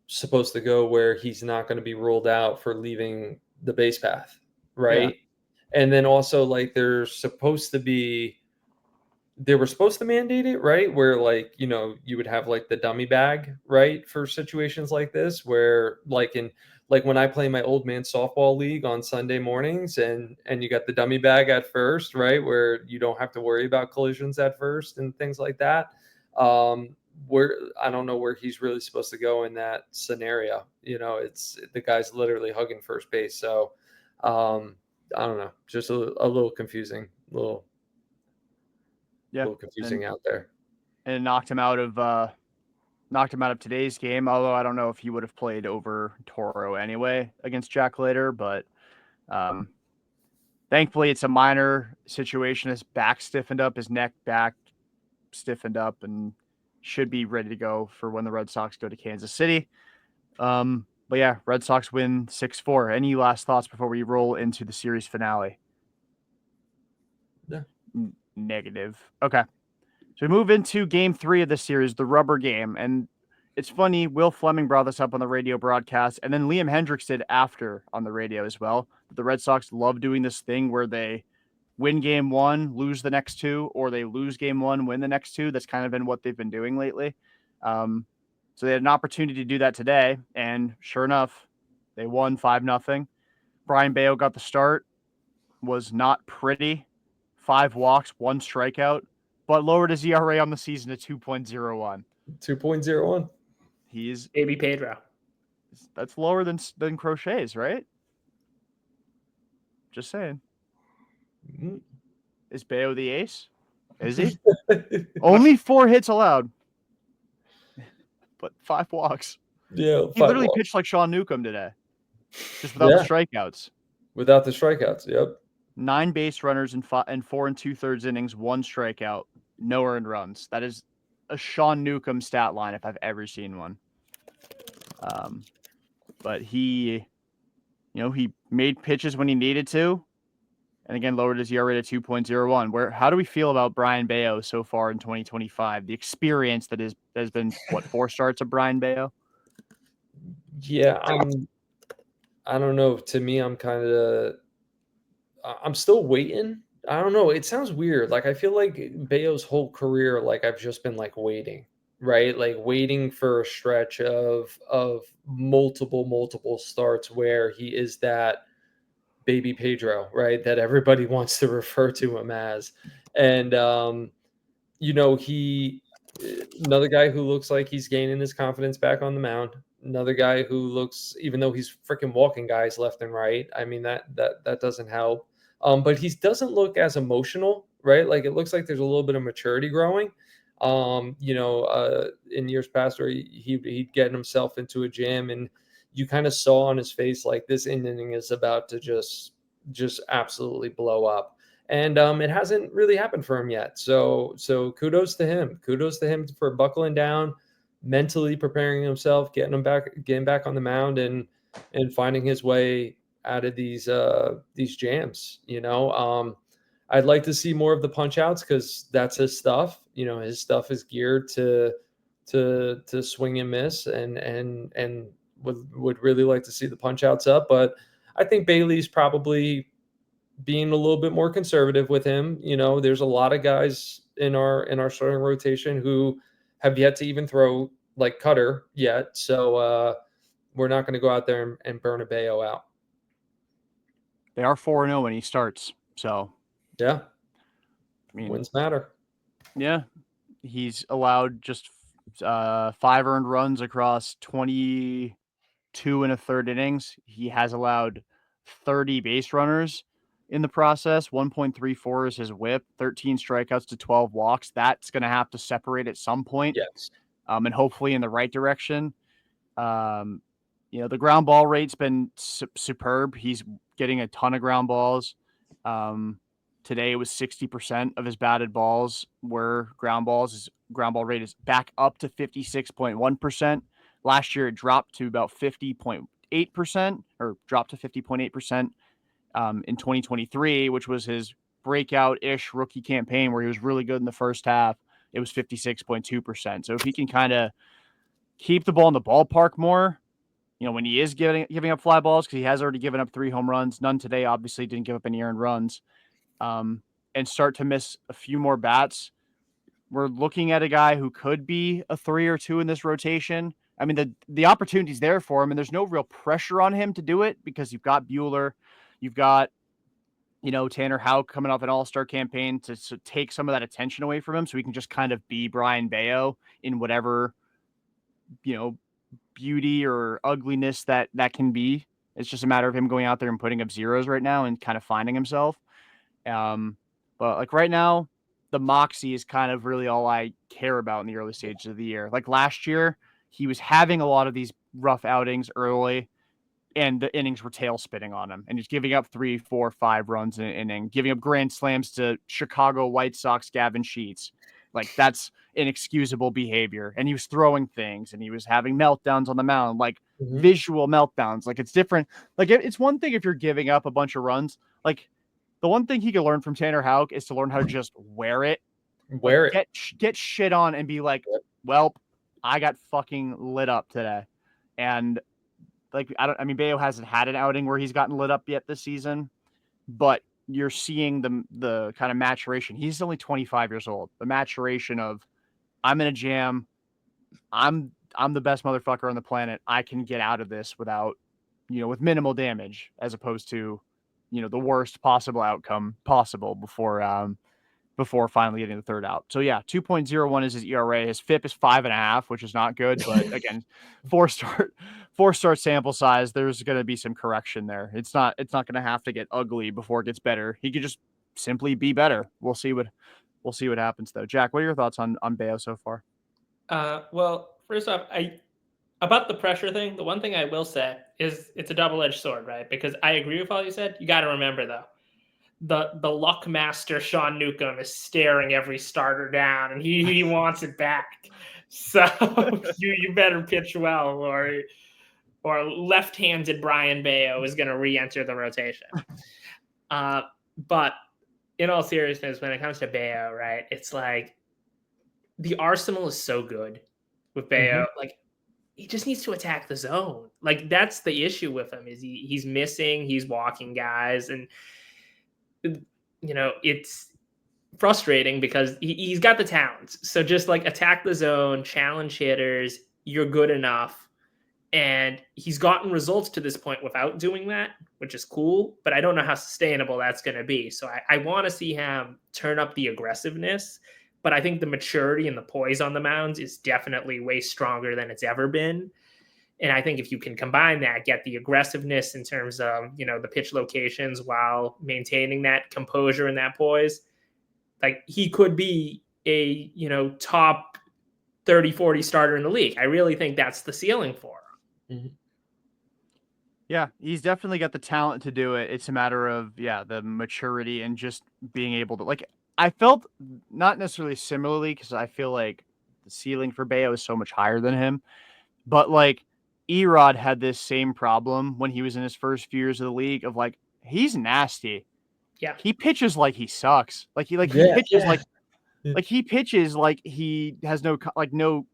Speaker 2: supposed to go where he's not going to be ruled out for leaving the base path, right? Yeah. And then also, like, they were supposed to mandate it, right? Where, like, you would have like the dummy bag, right, for situations like this, where like when I play my old man softball league on Sunday mornings, and you got the dummy bag at first, right, where you don't have to worry about collisions at first and things like that. I don't know where he's really supposed to go in that scenario. It's the guy's literally hugging first base. So I don't know, just a little confusing, little confusing out there.
Speaker 1: And knocked him out of today's game. Although I don't know if he would have played over Toro anyway against Jack Leiter, but thankfully it's a minor situation. His back stiffened up, his neck back stiffened up, and should be ready to go for when the Red Sox go to Kansas City. But yeah, Red Sox win 6-4. Any last thoughts before we roll into the series finale?
Speaker 2: Yeah.
Speaker 1: Negative. Okay. So we move into game 3 of the series, the rubber game. And it's funny, Will Fleming brought this up on the radio broadcast, and then Liam Hendricks did after on the radio as well. The Red Sox love doing this thing where they win game 1, lose the next 2, or they lose game 1, win the next 2. That's kind of been what they've been doing lately. So they had an opportunity to do that today, and sure enough, they won 5-0. Brian Bello got the start, was not pretty. 5 walks, 1 strikeout, but lowered his ERA on the season to 2.01.
Speaker 2: 2.01.
Speaker 3: He's baby Pedro.
Speaker 1: That's lower than Crochet's, right? Just saying.
Speaker 2: Mm-hmm.
Speaker 1: Is Bello the ace? Is he? Only 4 hits allowed, but 5 walks.
Speaker 2: Yeah,
Speaker 1: he literally pitched like Sean Newcomb today, just without the strikeouts.
Speaker 2: Without the strikeouts, yep.
Speaker 1: 9 base runners in 4 2/3 innings, 1 strikeout, no earned runs. That is a Sean Newcomb stat line if I've ever seen one. But he made pitches when he needed to, and again lowered his ERA to 2.01. How do we feel about Brian Bello so far in 2025? The experience that has been 4 starts of Brian Bello.
Speaker 2: Yeah, I don't know. To me, I'm still waiting. I don't know. It sounds weird. Like I feel like Bello's whole career, like I've just been like waiting, right? Like waiting for a stretch of multiple starts where he is that baby Pedro, right? That everybody wants to refer to him as. And he another guy who looks like he's gaining his confidence back on the mound. Another guy who looks, even though he's freaking walking guys left and right. I mean, that doesn't help. But he doesn't look as emotional, right? Like it looks like there's a little bit of maturity growing. In years past where he'd get himself into a jam and you kind of saw on his face like this inning is about to just absolutely blow up. And it hasn't really happened for him yet. So kudos to him. Kudos to him for buckling down, mentally preparing himself, getting back on the mound and finding his way out of these jams. I'd like to see more of the punch outs because that's his stuff. His stuff is geared to swing and miss and would really like to see the punch outs up. But I think Bailey's probably being a little bit more conservative with him. There's a lot of guys in our starting rotation who have yet to even throw like Cutter yet. So we're not going to go out there and burn a Bello out.
Speaker 1: They are 4-0 when he starts. So
Speaker 2: yeah,
Speaker 1: I mean,
Speaker 2: wins matter.
Speaker 1: Yeah, he's allowed just 5 earned runs across 22 1/3 innings. He has allowed 30 base runners in the process. 1.34 is his whip, 13 strikeouts to 12 walks. That's going to have to separate at some point.
Speaker 2: Yes.
Speaker 1: And hopefully in the right direction. The ground ball rate's been superb. He's getting a ton of ground balls. Today it was 60% of his batted balls were ground balls. His ground ball rate is back up to 56.1%. Last year it dropped to about 50.8%, or dropped to 50.8% in 2023, which was his breakout-ish rookie campaign where he was really good in the first half. It was 56.2%. So if he can kind of keep the ball in the ballpark more, when he is giving up fly balls, because he has already given up 3 home runs, none today, obviously didn't give up any earned runs, and start to miss a few more bats, we're looking at a guy who could be a 3 or 2 in this rotation. I mean, the opportunity's there for him, and there's no real pressure on him to do it because you've got Buehler, you've got Tanner Houck coming off an all-star campaign to take some of that attention away from him so he can just kind of be Brayan Bello in whatever, beauty or ugliness that can be. It's just a matter of him going out there and putting up zeros right now and kind of finding himself. But like right now, the moxie is kind of really all I care about in the early stages of the year. Like last year, he was having a lot of these rough outings early, and the innings were tail spitting on him, and he's giving up 3, 4, 5 runs in an inning, giving up grand slams to Chicago White Sox Gavin Sheets. Like that's inexcusable behavior. And he was throwing things, and he was having meltdowns on the mound, like visual meltdowns. Like it's different. Like it's one thing if you're giving up a bunch of runs. Like the one thing he could learn from Tanner Houck is to learn how to just wear it. Get shit on and be like, well, I got fucking lit up today. And like, Bello hasn't had an outing where he's gotten lit up yet this season, but you're seeing the kind of maturation. He's only 25 years old. The maturation of, I'm in a jam. I'm the best motherfucker on the planet. I can get out of this without, with minimal damage, as opposed to, the worst possible outcome possible before finally getting the third out. So yeah, 2.01 is his ERA. His FIP is 5.5, which is not good, but again, four star sample size. There's going to be some correction there. It's not going to have to get ugly before it gets better. He could just simply be better. We'll see what happens though. Jack, what are your thoughts on Bello so far?
Speaker 3: Well, first off, about the pressure thing, the one thing I will say is it's a double-edged sword, right? Because I agree with all you said. You got to remember though, the luck master Sean Newcomb is staring every starter down, and he wants it back. So you better pitch well, or left-handed Brayan Bello is going to re-enter the rotation. But in all seriousness, when it comes to Bello, right, it's like the arsenal is so good with Bello. Like he just needs to attack the zone. Like that's the issue with him is he's missing, he's walking guys, and it's frustrating because he's got the talent. So just like attack the zone, challenge hitters, you're good enough. And he's gotten results to this point without doing that, which is cool, but I don't know how sustainable that's going to be. So I want to see him turn up the aggressiveness, but I think the maturity and the poise on the mounds is definitely way stronger than it's ever been. And I think if you can combine that, get the aggressiveness in terms of, the pitch locations while maintaining that composure and that poise, like he could be a, top 30, 40 starter in the league. I really think that's the ceiling for him.
Speaker 1: Yeah, he's definitely got the talent to do it. It's a matter of, the maturity and just being able to, like, I felt not necessarily similarly because I feel like the ceiling for Bello is so much higher than him. But like Erod had this same problem when he was in his first few years of the league of like, he's nasty.
Speaker 3: Yeah.
Speaker 1: He pitches like he sucks. He pitches like he pitches like he has no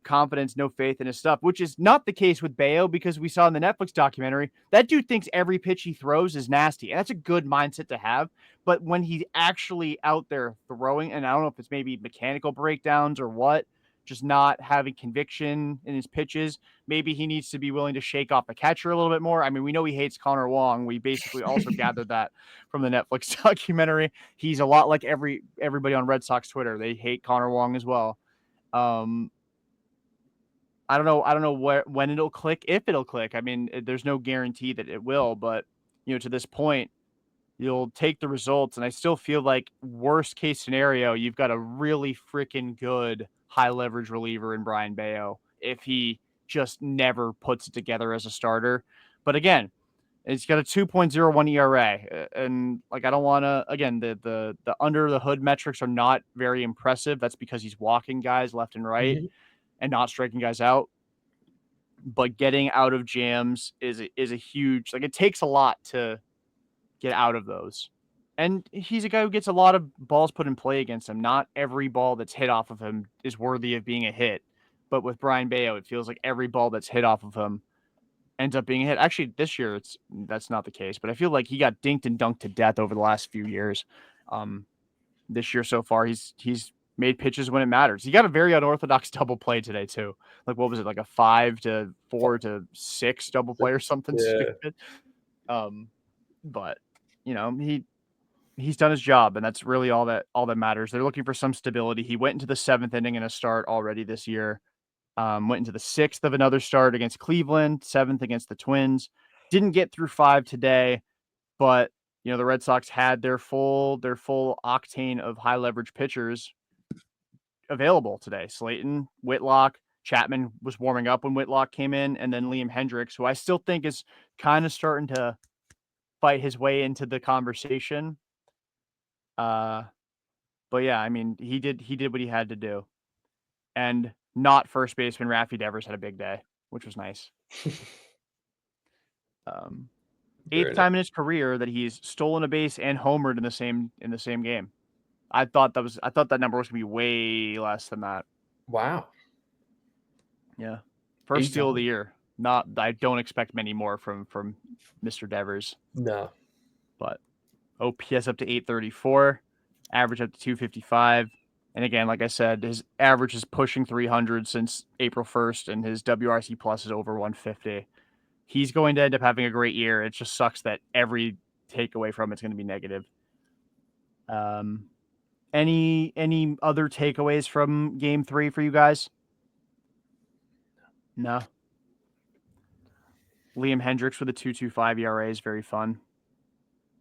Speaker 1: confidence, no faith in his stuff, which is not the case with Bello because we saw in the Netflix documentary that dude thinks every pitch he throws is nasty. And that's a good mindset to have. But when he's actually out there throwing, and I don't know if it's maybe mechanical breakdowns or what, just not having conviction in his pitches, maybe he needs to be willing to shake off the catcher a little bit more. I mean, we know he hates Connor Wong. We basically also gathered that from the Netflix documentary. He's a lot like everybody on Red Sox Twitter. They hate Connor Wong as well. I don't know when it'll click, if it'll click. I mean, there's no guarantee that it will, but to this point, you'll take the results. And I still feel like worst case scenario, you've got a really freaking good high leverage reliever in Brayan Bello if he just never puts it together as a starter. But again, it's got a 2.01 ERA. And like, I don't want to, again, the under the hood metrics are not very impressive. That's because he's walking guys left and right and not striking guys out. But getting out of jams is a huge, like, it takes a lot to get out of those. And he's a guy who gets a lot of balls put in play against him. Not every ball that's hit off of him is worthy of being a hit. But with Brayan Bello, it feels like every ball that's hit off of him ends up being a hit. Actually, this year that's not the case. But I feel like he got dinked and dunked to death over the last few years. This year so far, he's made pitches when it matters. He got a very unorthodox double play today too. Like what was it, like a 5 to 4 to 6 double play or something stupid. But he's done his job, and that's really all that matters. They're looking for some stability. He went into the 7th inning in a start already this year. Went into the 6th of another start against Cleveland, 7th against the Twins. Didn't get through 5 today, but the Red Sox had their full octane of high leverage pitchers available today. Slayton, Whitlock, Chapman was warming up when Whitlock came in, and then Liam Hendricks, who I still think is kind of starting to fight his way into the conversation. But yeah, I mean, he did what he had to do. And not first baseman Raffy Devers had a big day, which was nice.
Speaker 2: Very
Speaker 1: 8th time in his career that he's stolen a base and homered in the same game. I thought that number was gonna be way less than that.
Speaker 2: Wow.
Speaker 1: Yeah. First
Speaker 2: 8
Speaker 1: steal of the
Speaker 2: times.
Speaker 1: year. I don't expect many more from Mr. Devers.
Speaker 2: No.
Speaker 1: But OPS up to 834, average up to 255. And again, like I said, his average is pushing 300 since April 1st, and his WRC plus is over 150. He's going to end up having a great year. It just sucks that every takeaway from it's going to be negative. Any other takeaways from Game 3 for you guys? No. Liam Hendricks with a 2.25 ERA is very fun.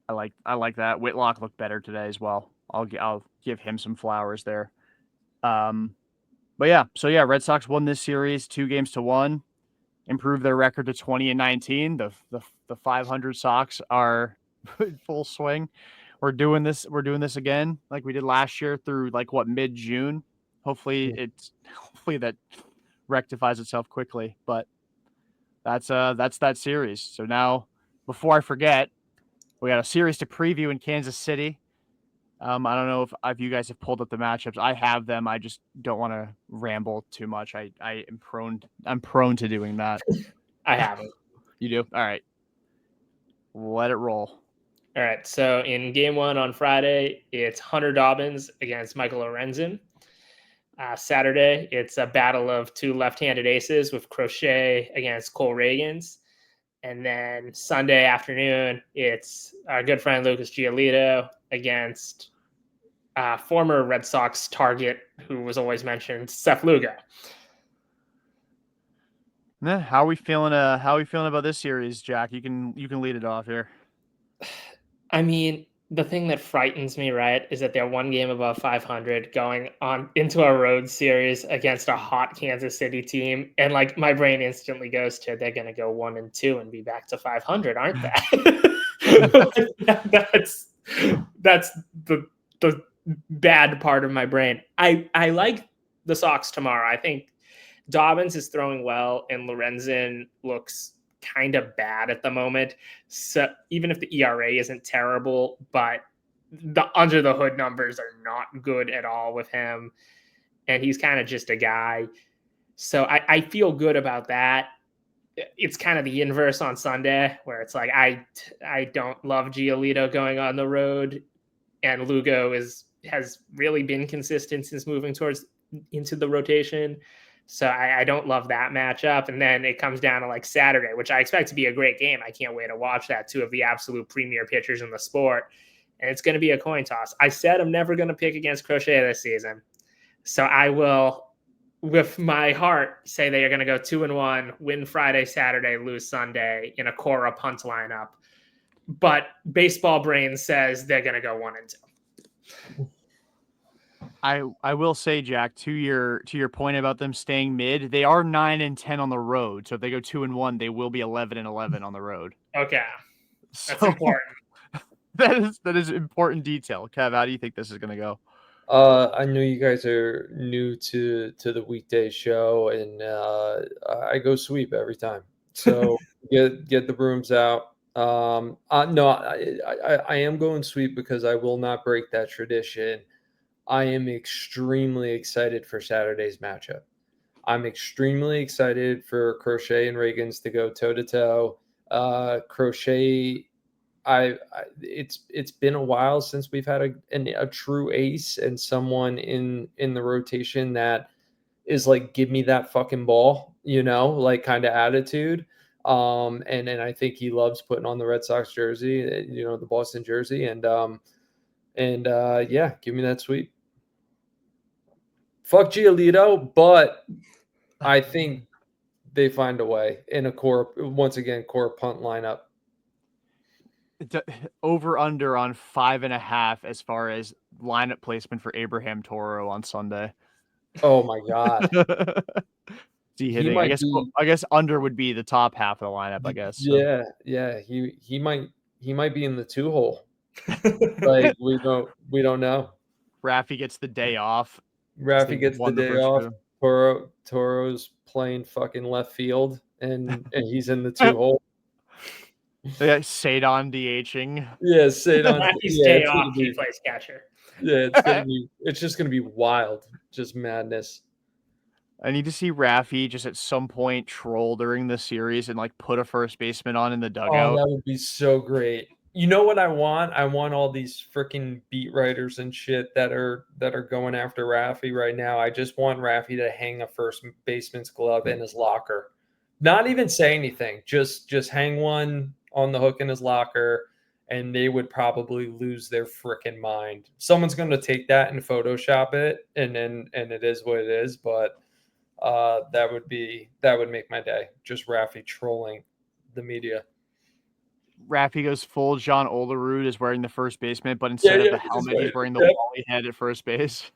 Speaker 1: I like that. Whitlock looked better today as well. I'll give him some flowers there. But yeah, Red Sox won this series 2-1, improved their record to 20-19. The 500 Sox are in full swing. We're doing this again like we did last year through mid-June. Hopefully that rectifies itself quickly, but that's that series. So now, before I forget, we got a series to preview in Kansas City. I don't know if you guys have pulled up the matchups. I have them. I just don't want to ramble too much. I'm prone to doing that.
Speaker 3: I haven't.
Speaker 1: You do? All right. Let it roll.
Speaker 3: All right. So in game 1 on Friday, it's Hunter Dobbins against Michael Lorenzen. Saturday, it's a battle of 2 left-handed aces with Crochet against Cole Reagans. And then Sunday afternoon, it's our good friend Lucas Giolito against former Red Sox target, who was always mentioned, Seth Lugo.
Speaker 1: How are we feeling? How are we feeling about this series, Jack? You can lead it off here.
Speaker 3: I mean, the thing that frightens me, right, is that they're 1 game above 500 going on into a road series against a hot Kansas City team. And my brain instantly goes to, they're going to go 1-2 and be back to 500, aren't they? That's the bad part of my brain. I like the Sox tomorrow. I think Dobbins is throwing well and Lorenzen looks kind of bad at the moment. So even if the ERA isn't terrible, but the under the hood numbers are not good at all with him. And he's kind of just a guy. So I feel good about that. It's kind of the inverse on Sunday where it's like, I don't love Giolito going on the road, and Lugo has really been consistent since moving into the rotation. So I don't love that matchup. And then it comes down to Saturday, which I expect to be a great game. I can't wait to watch that. 2 of the absolute premier pitchers in the sport. And it's going to be a coin toss. I said I'm never going to pick against Crochet this season. So I will, with my heart, say they are going to go 2-1, win Friday, Saturday, lose Sunday in a Cora punt lineup. But baseball brain says they're going to go 1-2.
Speaker 1: I will say, Jack, to your point about them staying mid, they are 9-10 on the road. So if they go 2-1, they will be 11-11 on the road.
Speaker 3: Okay, that's
Speaker 1: so,
Speaker 3: important.
Speaker 1: That is important detail. Kev, how do you think this is going to go?
Speaker 2: I know you guys are new to the weekday show, and I go sweep every time. So get the brooms out. No, I am going sweep because I will not break that tradition. I am extremely excited for Saturday's matchup. I'm extremely excited for Crochet and Reagans to go toe to toe. Crochet, it's been a while since we've had a true ace and someone in the rotation that is give me that fucking ball, kind of attitude. And I think he loves putting on the Red Sox jersey, the Boston jersey, and And yeah, give me that sweep. Fuck Giolito, but I think they find a way in a core punt lineup.
Speaker 1: Over under on 5.5 as far as lineup placement for Abraham Toro on Sunday.
Speaker 2: Oh my god.
Speaker 1: See
Speaker 2: He
Speaker 1: hitting.
Speaker 2: might be
Speaker 1: I guess under would be the top half of the lineup, I guess. So.
Speaker 2: yeah, he might be in the 2-hole. Like we don't know.
Speaker 1: Raffy gets the day off.
Speaker 2: Raffy gets the day off.
Speaker 1: Two.
Speaker 2: Toro's playing fucking left field and he's in the 2-hole.
Speaker 1: Yeah, Sadon DHing.
Speaker 2: Yeah, Sadon.
Speaker 3: Raffy's
Speaker 2: Yeah,
Speaker 3: day off, he plays catcher.
Speaker 2: Yeah, it's just gonna be wild. Just madness.
Speaker 1: I need to see Raffy just at some point troll during the series and like put a first baseman on in the dugout.
Speaker 2: Oh, that would be so great. You know what I want? I want all these freaking beat writers and shit that are going after Raffy right now. I just want Raffy to hang a first baseman's glove in his locker. Not even say anything. Just hang one on the hook in his locker, and they would probably lose their freaking mind. Someone's going to take that and Photoshop it, and it is what it is. But that would make my day. Just Raffy trolling the media.
Speaker 1: Raffy goes full John Olerud is wearing the first baseman, but instead of the helmet, he's wearing the Wally head at first base.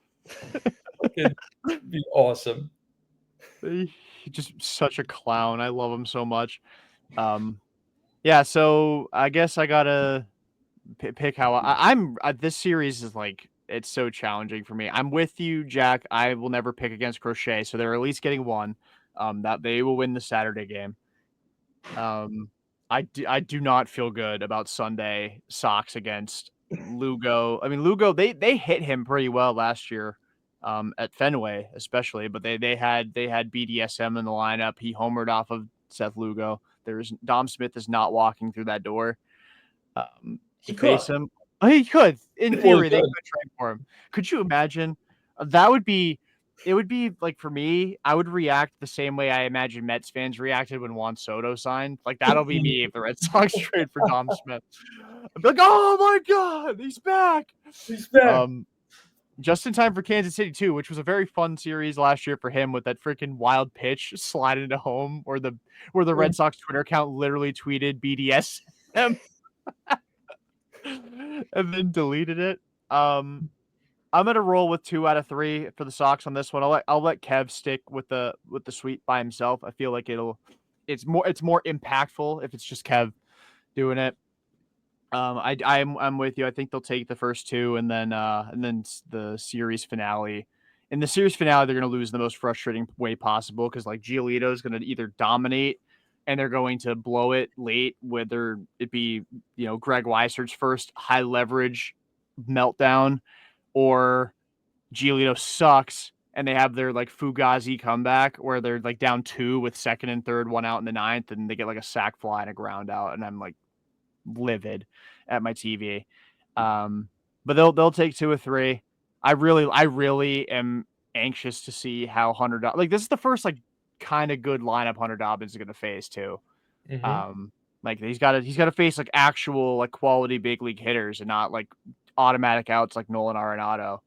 Speaker 2: It'd be awesome.
Speaker 1: He's just such a clown. I love him so much. Yeah, so I guess I gotta pick how I'm. This series is like it's so challenging for me. I'm with you, Jack. I will never pick against Crochet, so they're at least getting one. That they will win the Saturday game. I do not feel good about Sunday Sox against Lugo. I mean, Lugo they hit him pretty well last year, at Fenway especially. But they had BDSM in the lineup. He homered off of Seth Lugo. Dom Smith is not walking through that door.
Speaker 3: He
Speaker 1: Face
Speaker 3: could.
Speaker 1: him. Oh, he could. In theory, they could trade for him. Could you imagine? That would be. It would be like for me, I would react the same way I imagine Mets fans reacted when Juan Soto signed. Like that'll be me if the Red Sox trade for Dom Smith. I'd be like, "Oh my god, he's back!"
Speaker 2: He's back.
Speaker 1: Just in time for Kansas City too, which was a very fun series last year for him with that freaking wild pitch sliding into home, where the Red Sox Twitter account literally tweeted BDSM and then deleted it. I'm gonna roll with 2 out of 3 for the Sox on this one. I'll let Kev stick with the sweep by himself. I feel like it's more impactful if it's just Kev doing it. I'm with you. I think they'll take the first 2 and then the series finale. In the series finale, they're gonna lose the most frustrating way possible because like Giolito is gonna either dominate and they're going to blow it late, whether it be Greg Weisert's first high leverage meltdown, or Giolito sucks and they have their like Fugazi comeback where they're like down 2 with second and third, 1 out in the 9th, and they get like a sac fly and a ground out, and I'm like livid at my TV. But they'll take 2 or 3. I really am anxious to see how Hunter like this is the first like kind of good lineup Hunter Dobbins is going to face too.
Speaker 2: Mm-hmm.
Speaker 1: Like he's got to face like actual like quality big league hitters and not like automatic outs like Nolan Arenado.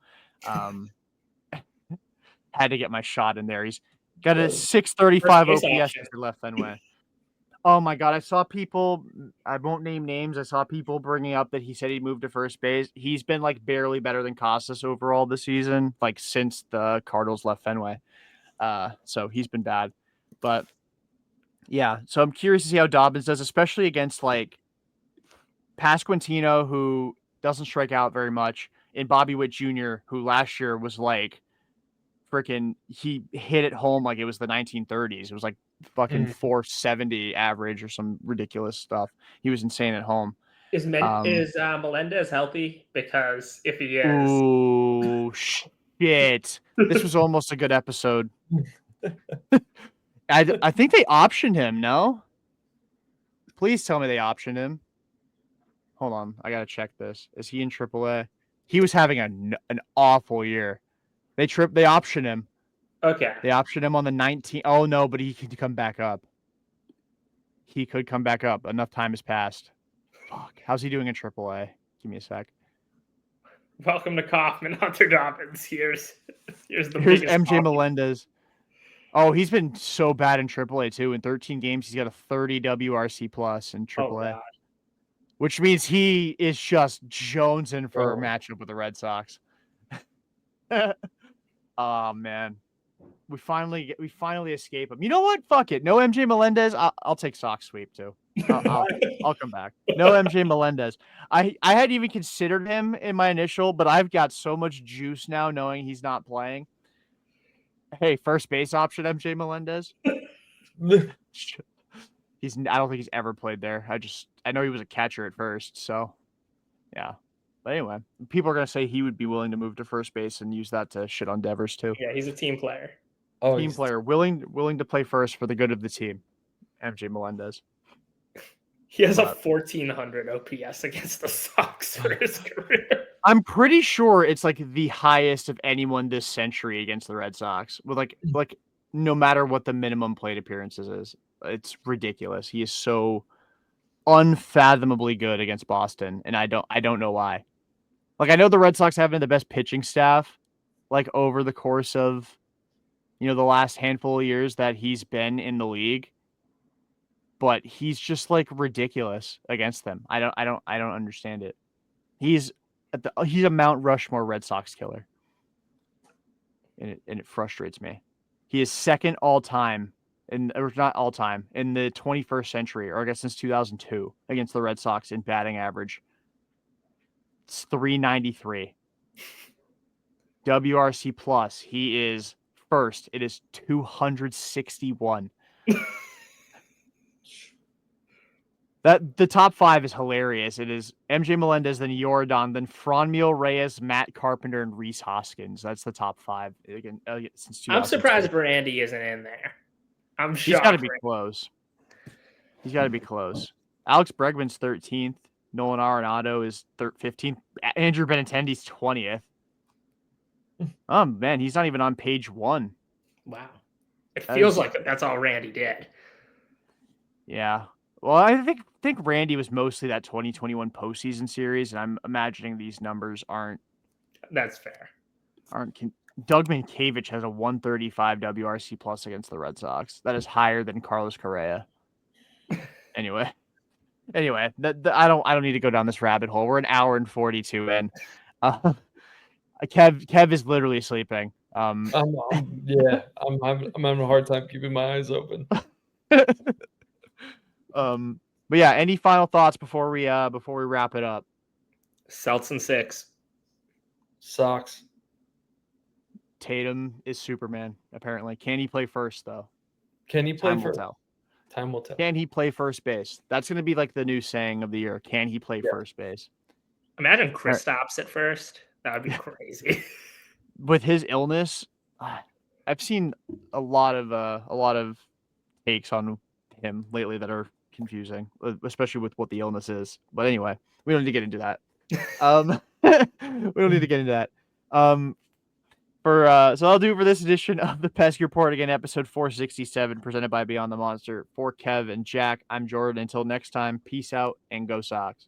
Speaker 1: Had to get my shot in there. He's got a 635 OPS for left Fenway. Oh my god, I saw people, I won't name names, I saw people bringing up that he said he moved to first base. He's been like barely better than Costas overall this season, like since the Cardinals left Fenway. So he's been bad. But yeah, so I'm curious to see how Dobbins does, especially against like Pasquantino, who doesn't strike out very much, and Bobby Witt Jr., who last year was like freaking, he hit it home like it was the 1930s. It was like fucking 470 average or some ridiculous stuff. He was insane at home.
Speaker 3: Is Melendez healthy? Because if he is,
Speaker 1: ooh shit! This was almost a good episode. I think they optioned him. No, please tell me they optioned him. Hold on, I gotta check this. Is he in AAA? He was having an awful year. They optioned him.
Speaker 3: Okay.
Speaker 1: They optioned him on the 19th. Oh no, but he could come back up. He could come back up. Enough time has passed. Fuck. How's he doing in AAA? Give me a sec.
Speaker 3: Welcome to Kaufman, Hunter Dobbins. Here's the
Speaker 1: Here's
Speaker 3: biggest
Speaker 1: MJ
Speaker 3: talking-
Speaker 1: Melendez. Oh, he's been so bad in AAA too. In 13 games, he's got a 30 WRC plus in
Speaker 3: Oh
Speaker 1: AAA,
Speaker 3: god.
Speaker 1: which means he is just jonesing for a
Speaker 2: Oh.
Speaker 1: matchup with the Red Sox. Oh man, we finally escape him. You know what? Fuck it. No MJ Melendez. I'll take Sox sweep too. I'll come back. No MJ Melendez. I hadn't even considered him in my initial, but I've got so much juice now knowing he's not playing. Hey, first base option MJ Melendez. I don't think he's ever played there. I know he was a catcher at first, so yeah. But anyway, people are gonna say he would be willing to move to first base and use that to shit on Devers too.
Speaker 3: Yeah, he's a team player.
Speaker 2: Oh,
Speaker 1: Team player, willing to play first for the good of the team. MJ Melendez.
Speaker 3: He has a 1400 OPS against the Sox for his career.
Speaker 1: I'm pretty sure it's like the highest of anyone this century against the Red Sox, with like no matter what the minimum plate appearances is. It's ridiculous. He is so unfathomably good against Boston, and I don't know why. Like, I know the Red Sox have been the best pitching staff, like over the course of, the last handful of years that he's been in the league, but he's just like ridiculous against them. I don't understand it. He's a Mount Rushmore Red Sox killer, and it frustrates me. He is second all time, or not all time, in the 21st century, or I guess since 2002, against the Red Sox in batting average. It's 393. WRC plus, he is first. It is 261. That the top five is hilarious. It is MJ Melendez, then Yordan, then Franmil Reyes, Matt Carpenter, and Reese Hoskins. That's the top five again since 2002.
Speaker 3: I'm surprised Brandy isn't in there. I'm shocked.
Speaker 1: He's got to be close. He's got to be close. Alex Bregman's 13th. Nolan Arenado is 15th. Andrew Benintendi's 20th. Oh man, he's not even on page one.
Speaker 3: Wow. It feels like that's all Randy did.
Speaker 1: Yeah. Well, I think Randy was mostly that 2021 postseason series, and I'm imagining these numbers aren't.
Speaker 3: That's fair.
Speaker 1: Doug Mankiewicz has a 135 WRC plus against the Red Sox. That is higher than Carlos Correa. Anyway, I don't need to go down this rabbit hole. We're an hour and 42 in. Kev is literally sleeping.
Speaker 2: I'm having a hard time keeping my eyes open.
Speaker 1: But yeah, any final thoughts before we wrap it up?
Speaker 3: Celts and 6.
Speaker 2: Sox.
Speaker 1: Tatum is Superman, apparently. Can he play first though?
Speaker 2: Can he play
Speaker 1: Time will
Speaker 2: first?
Speaker 1: tell.
Speaker 2: Time will tell.
Speaker 1: Can he play first base? That's going to be like the new saying of the year. Can he play first base?
Speaker 3: Imagine Kristaps at first. That would be crazy.
Speaker 1: With his illness, I've seen a lot of takes on him lately that are confusing, especially with what the illness is. But anyway, we don't need to get into that. We don't need to get into that. So I'll do it for this edition of the Pesky Report, again, episode 467, presented by Beyond the Monster. For Kev and Jack, I'm Jordan. Until next time, peace out and go Sox.